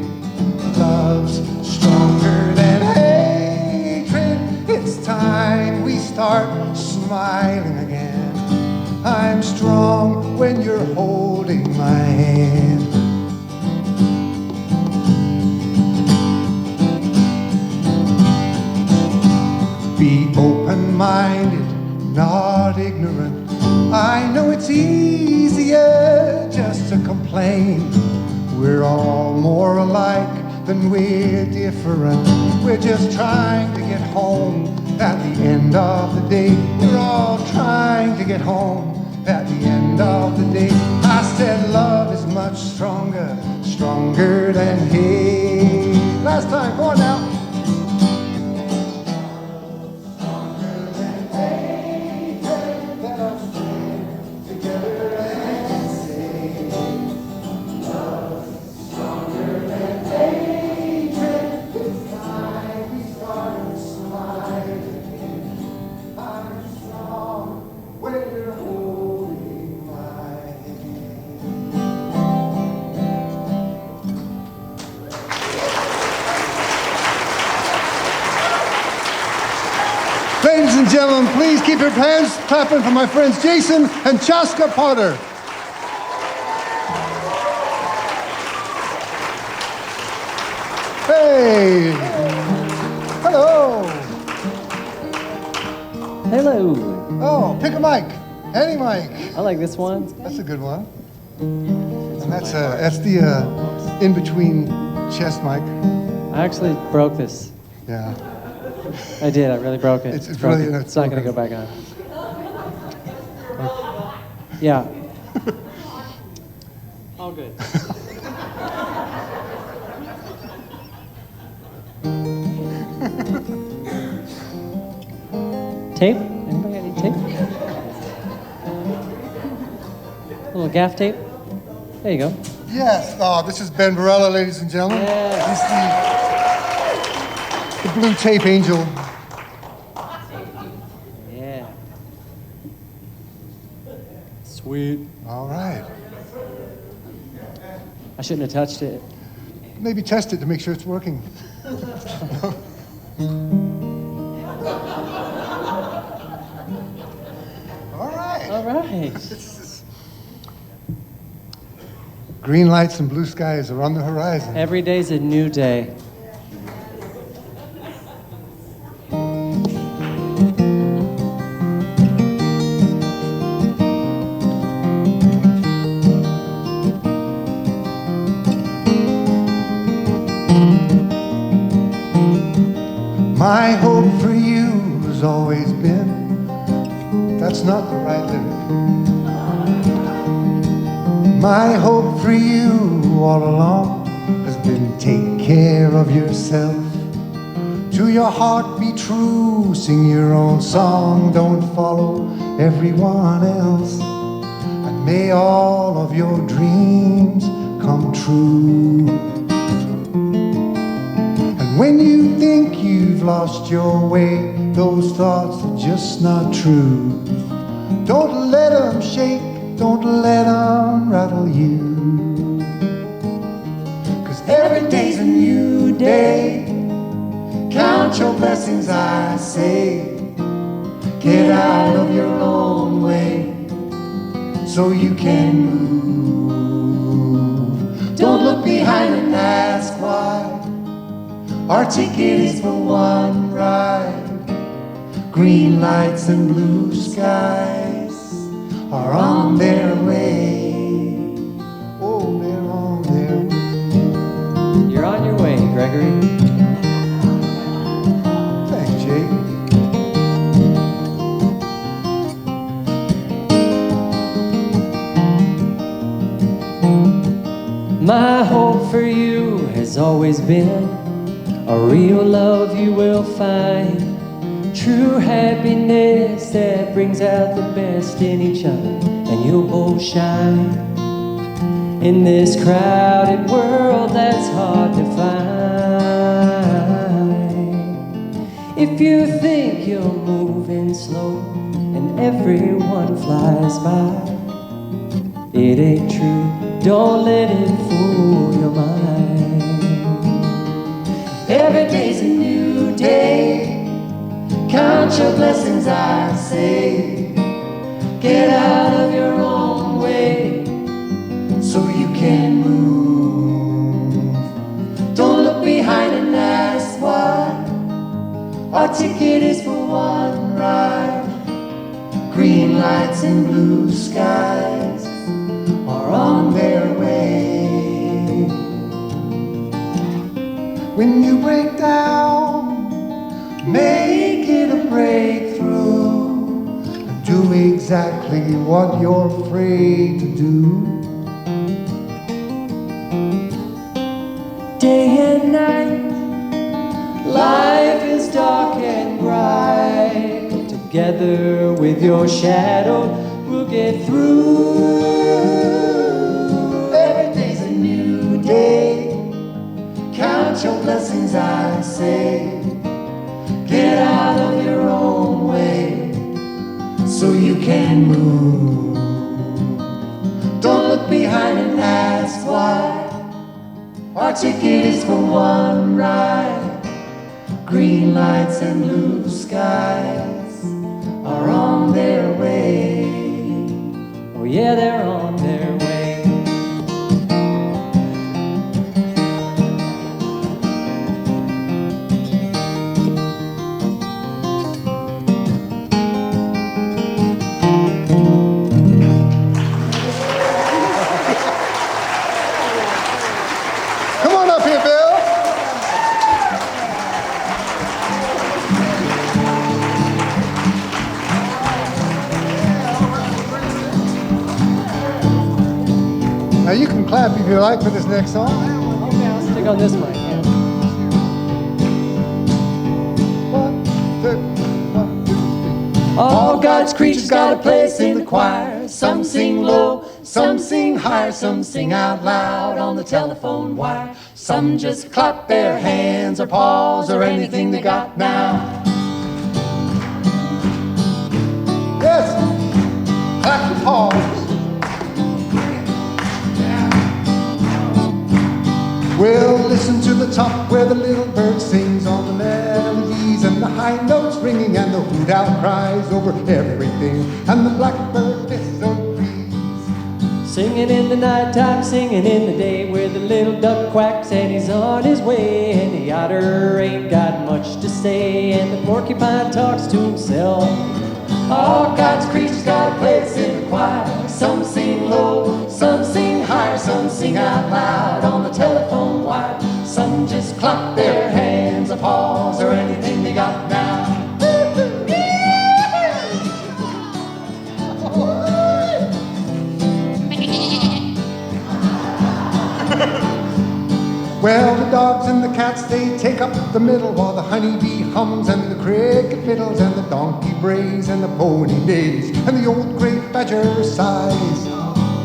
Love's stronger than hatred. It's time we start smiling again. I'm strong when you're holding my hand. Be open-minded, not ignorant. I know it's easier just to complain. We're all more alike than we're different. We're just trying to get home at the end of the day. We're all trying to get home at the end of the day. I said love is much stronger, stronger than hate. Last time, go on now. ladies and gentlemen, please keep your hands clapping for my friends Jason and Chaska Potter. Hey! Hello! Hello. Oh, pick a mic. Any mic. I like this one. That's a good one. And that's the in-between chest mic. I actually broke this. Yeah. I did. I really broke it. It's broke really- it. It's not going to go back on. Yeah. All good. Tape? Anybody got any tape? A little gaff tape? There you go. Yes. Oh, this is Ben Barella, ladies and gentlemen. Yes. He's the blue tape angel. Yeah. Sweet. All right. I shouldn't have touched it. Maybe test it to make sure it's working. All right. All right. Green lights and blue skies are on the horizon. Every day's a new day. My hope for you has always been. That's not the right lyric. My hope for you all along has been take care of yourself. To your heart be true, sing your own song, don't follow everyone else. And may all of your dreams come true. And when you think you've lost your way, those thoughts are just not true. Don't let them shake, don't let them rattle you. 'Cause every day's a new day. Count your blessings, I say. Get out of your own way so you can move. Don't look behind and ask why. Our ticket is for one ride. Green lights and blue skies are on their way. Oh, they're on their way. You're on your way, Gregory. Thanks, Jake. My hope for you has always been a real love you will find. True happiness that brings out the best in each other, and you'll both shine in this crowded world that's hard to find. If you think you're moving slow and everyone flies by, it ain't true, don't let it fool your mind. Every day's a new day. Count your blessings, I say. Get out of your own way so you can move. Don't look behind and ask why. Our ticket is for one ride. Green lights and blue skies are on their way. When you break down, make it a breakthrough. Do exactly what you're afraid to do. Day and night, life is dark and bright. Together with your shadow, we'll get through. Every day's a new day. Count your blessings, I say. Get out of your own way so you can move. Don't look behind and ask why. Our ticket is for one ride. Green lights and blue skies are on their way. Oh yeah, they're on their way. Come on up here, Bill. Now you can clap if you like for this next song. Okay, I'll stick on this mic. Yeah. 1, 2, 1, 2, 3. All God's creatures got a place in the choir. Some sing low, some sing higher, some sing out loud on the telephone wire. Some just clap their hands or paws or anything they got now. Yes. Clap your paws. Well, listen to the top where the little bird sings on the melodies and the high notes ringing and the hoot owl cries over everything and the blackbird disagrees. Singing in the nighttime, singing in the day, where the little duck quacks and he's on his way, and the otter ain't got much to say, and the porcupine talks to himself. All God's creatures got a place in the choir. Some sing low, some sing higher, some sing out loud on the telephone wire. Some just clap their hands or paws or anything they got now. Well, the dogs and the cats, they take up the middle while the honeybee hums and the cricket fiddles and the donkey brays and the pony neighs and the old gray badger sighs.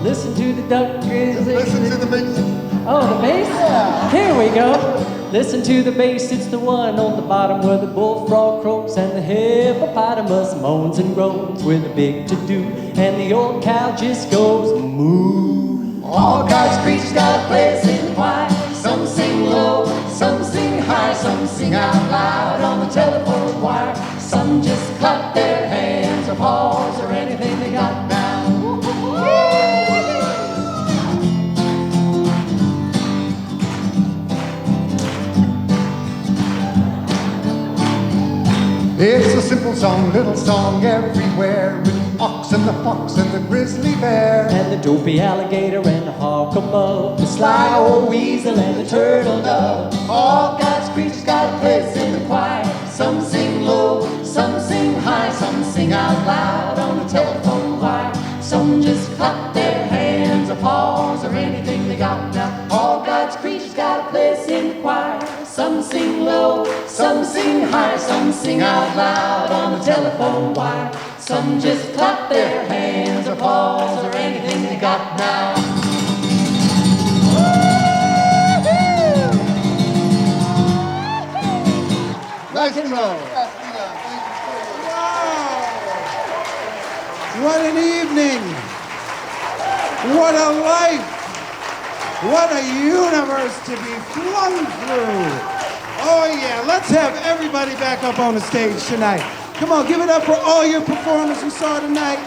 Listen to the duck. Listen to the bass. Oh, the bass? Yeah. Here we go. Listen to the bass, it's the one on the bottom where the bullfrog croaks and the hippopotamus moans and groans with a big to-do, and the old cow just goes moo. All God's creatures got a place in the choir. Some sing low, some sing high, some sing out loud on the telephone wire. Some just clap their hands or paws or anything they got now. It's a simple song, little song everywhere, with the ox and the fox and the grizzly bear and the dopey alligator and the hawk above, the sly old weasel and the turtle dove. All God's creatures got a place in the choir. Some sing low, some sing high, some sing out loud on the telephone wire. Some just clap their hands or paws or anything they got now. All God's creatures got a place in the choir. Some sing low, some sing high, some sing out loud on the telephone wire. Some just clap their hands or paws or anything they got now. Nice and low. What an evening. What a life. What a universe to be flung through. Oh yeah, let's have everybody back up on the stage tonight. Come on, give it up for all your performers we saw tonight.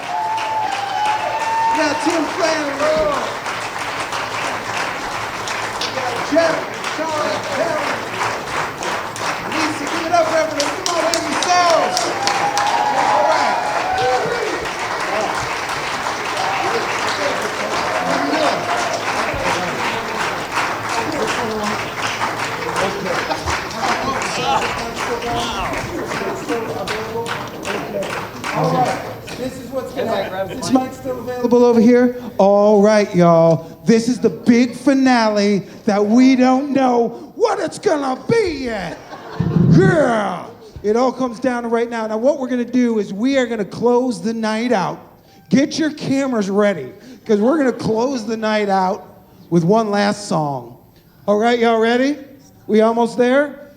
We got Tim Flannery. We got Jeff, Shawn, Terry. Lisa, give it up for everybody. Come on, raise yourselves. All right. All right, this is what's going to happen. This mic's still available over here. All right, y'all. This is the big finale that we don't know what it's going to be yet. Yeah. It all comes down to right now. Now, what we're going to do is we are going to close the night out. Get your cameras ready, because we're going to close the night out with one last song. All right, y'all ready? We almost there?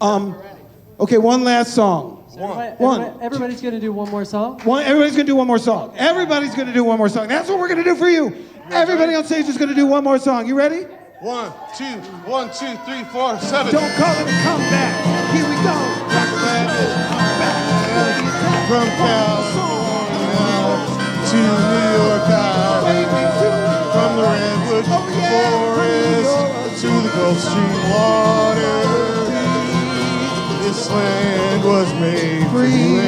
Okay, one last song. Everybody's going to do one more song? Everybody's going to do one more song. Everybody's going to do one more song. That's what we're going to do for you. Everybody on stage is going to do one more song. You ready? 1, 2, 1, 2, 3, 4, 7. Don't call it a comeback. Here we go. Rock back. From California to New York Island, from the Redwood Forest to the Gulf Stream water, this land was made for you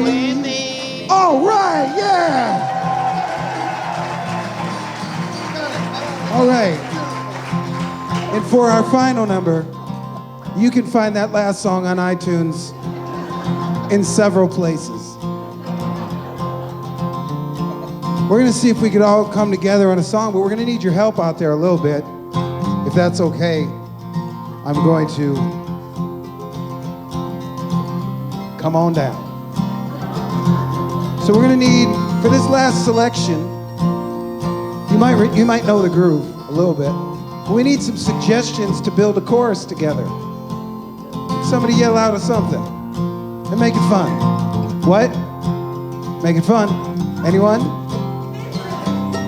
and me. All right, yeah. All right. And for our final number, you can find that last song on iTunes in several places. We're gonna see if we could all come together on a song, but we're gonna need your help out there a little bit. If that's okay, I'm going to come on down. So we're gonna need, for this last selection, you might know the groove a little bit, but we need some suggestions to build a chorus together. Somebody yell out or something and make it fun. What? Make it fun. Anyone?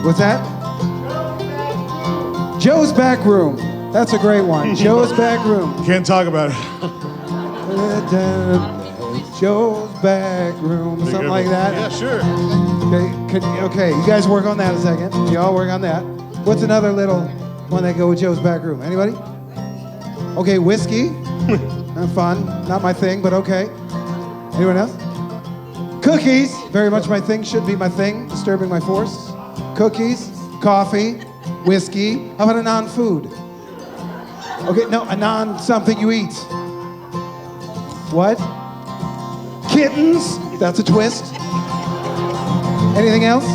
What's that? Joe's Back Room. That's a great one. Joe's Back Room. Can't talk about it. Joe's Back Room. Something like that. Yeah, sure. Okay, you guys work on that a second. You all work on that. What's another little one that go with Joe's Back Room? Anybody? Okay, whiskey. Fun. Not my thing, but okay. Anyone else? Cookies. Very much my thing. Should be my thing. Disturbing my force. Cookies. Coffee. Whiskey. How about a non-food? Okay, no, a non-something you eat. What? Kittens. That's a twist. Anything else?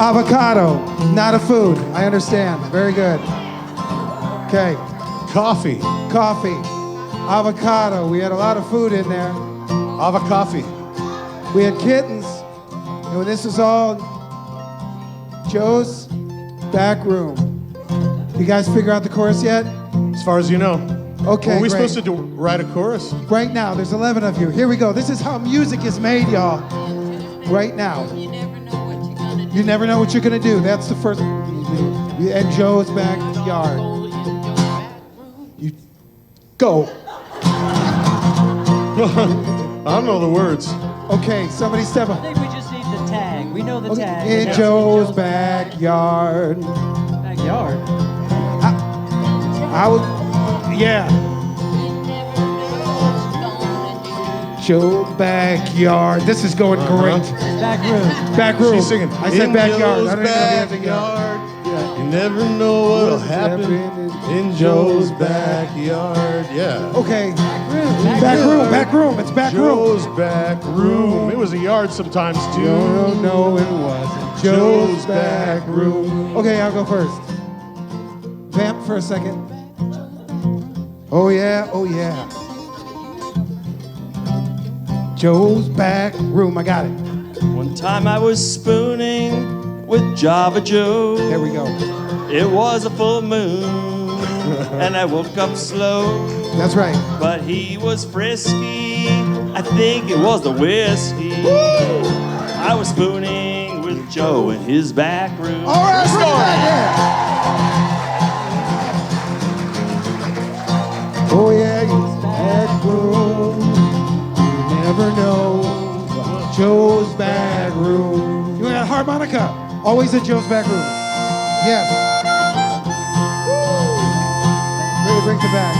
Avocado. Not a food. I understand. Very good. Okay. Coffee. Coffee. Avocado. We had a lot of food in there. Avocado. We had kittens. And when this is all Joe's Back Room. You guys figure out the chorus yet? As far as you know. Okay, Were we great. supposed to write a chorus? Right now, there's 11 of you. Here we go. This is how music is made, y'all. Right now. You never know what you're gonna do. That's the first. At Joe's backyard. You go. I don't know the words. Okay, somebody step up. I think we just need the tag. We know the Okay, tag. in Joe's backyard. Backyard. I was, yeah. Joe's backyard. This is going great. Back room. Back room. She's singing. I said in backyard. Joe's I don't even know if you have to go. backyard. You never know what'll happen in Joe's backyard. Yeah. Okay. Back room. Back room. It's back room. Joe's back room. It was a yard sometimes too. No, it wasn't. Joe's back room. Okay, I'll go first. Vamp for a second. Oh yeah, oh yeah. Joe's back room. I got it. One time I was spooning with Java Joe. There we go. It was a full moon, and I woke up slow. That's right. But he was frisky. I think it was the whiskey. I was spooning with Joe in his back room. All right, bring it back there. Oh yeah, he's back room. You never know. Joe's back room. You got a harmonica. Always in Joe's back room. Yes. Really brings it back.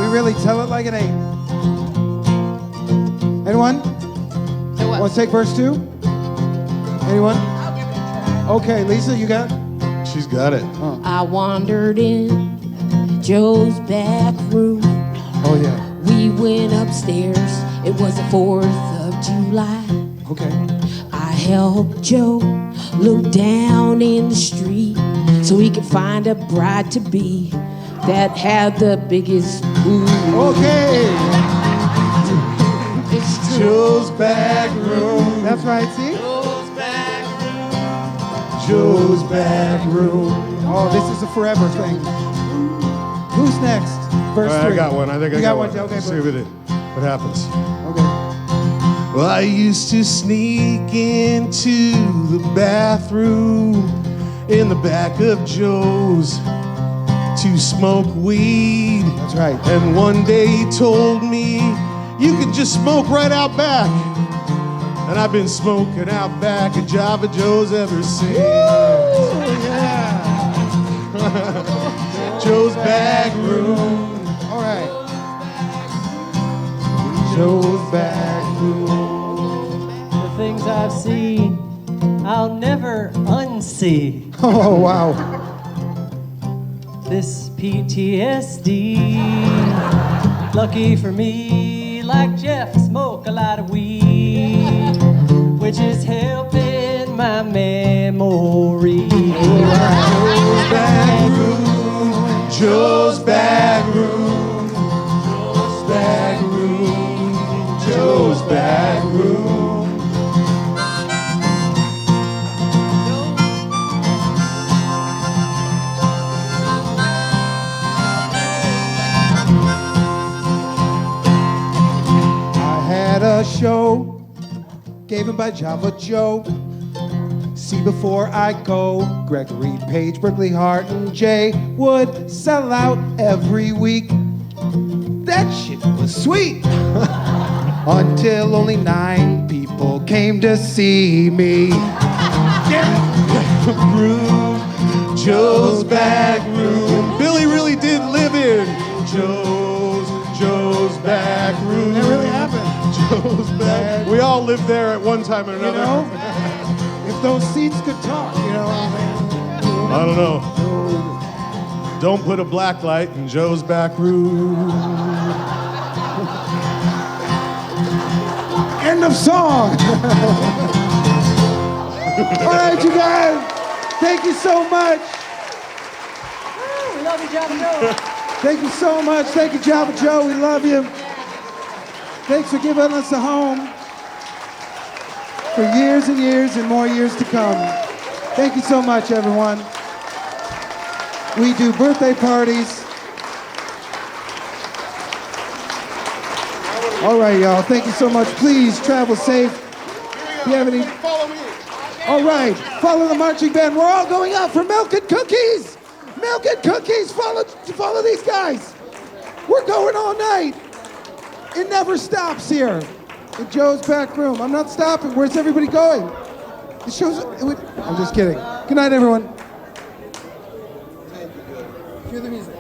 We really tell it like it ain't. Anyone? Want to take verse 2? Anyone? Okay, Lisa, you got it? She's got it. I wandered in Joe's back room. Oh, yeah. We went upstairs. It was the 4th of July. Okay. I helped Joe look down in the street so he could find a bride-to-be that had the biggest booty. Okay. It's Joe's back room. That's right, see? Joe's back room. Oh, this is a forever thing. Who's next? Verse 3. I got one. I think you I got one. one. Okay, Let's see what happens. Okay. Well, I used to sneak into the bathroom in the back of Joe's to smoke weed. That's right. And one day he told me, you can just smoke right out back. And I've been smoking out back at Java Joe's ever since. Yeah. Joe's back room. All right. Joe's back room. The things I've seen, I'll never unsee. Oh, wow. This PTSD. Lucky for me, like Jeff, I smoke a lot of weed, which is helping my memory. Joe's back room. Joe's back room. Joe's back room. Joe's back room. A show given by Java Joe. See before I go, Gregory, Page, Berkley, Hart, and Jay would sell out every week. That shit was sweet. Until only 9 people came to see me. Room, Joe's back room. Billy really did live in Joe's back room. That really happened. Joe's back. We all lived there at one time or another. You know, if those seats could talk, you know. I don't know. Don't put a black light in Joe's back room. End of song. All right, you guys. Thank you so much. We love you, Java Joe. Thank you so much. Thank you, Java Joe. We love you. Thanks for giving us a home for years and years and more years to come. Thank you so much, everyone. We do birthday parties. All right, y'all. Thank you so much. Please travel safe. If you have any... Follow me. All right. Follow the marching band. We're all going out for milk and cookies. Milk and cookies. Follow these guys. We're going all night. It never stops here in Joe's back room. I'm not stopping. Where's everybody going? The show's... I'm just kidding. Good night, everyone. Cue the music.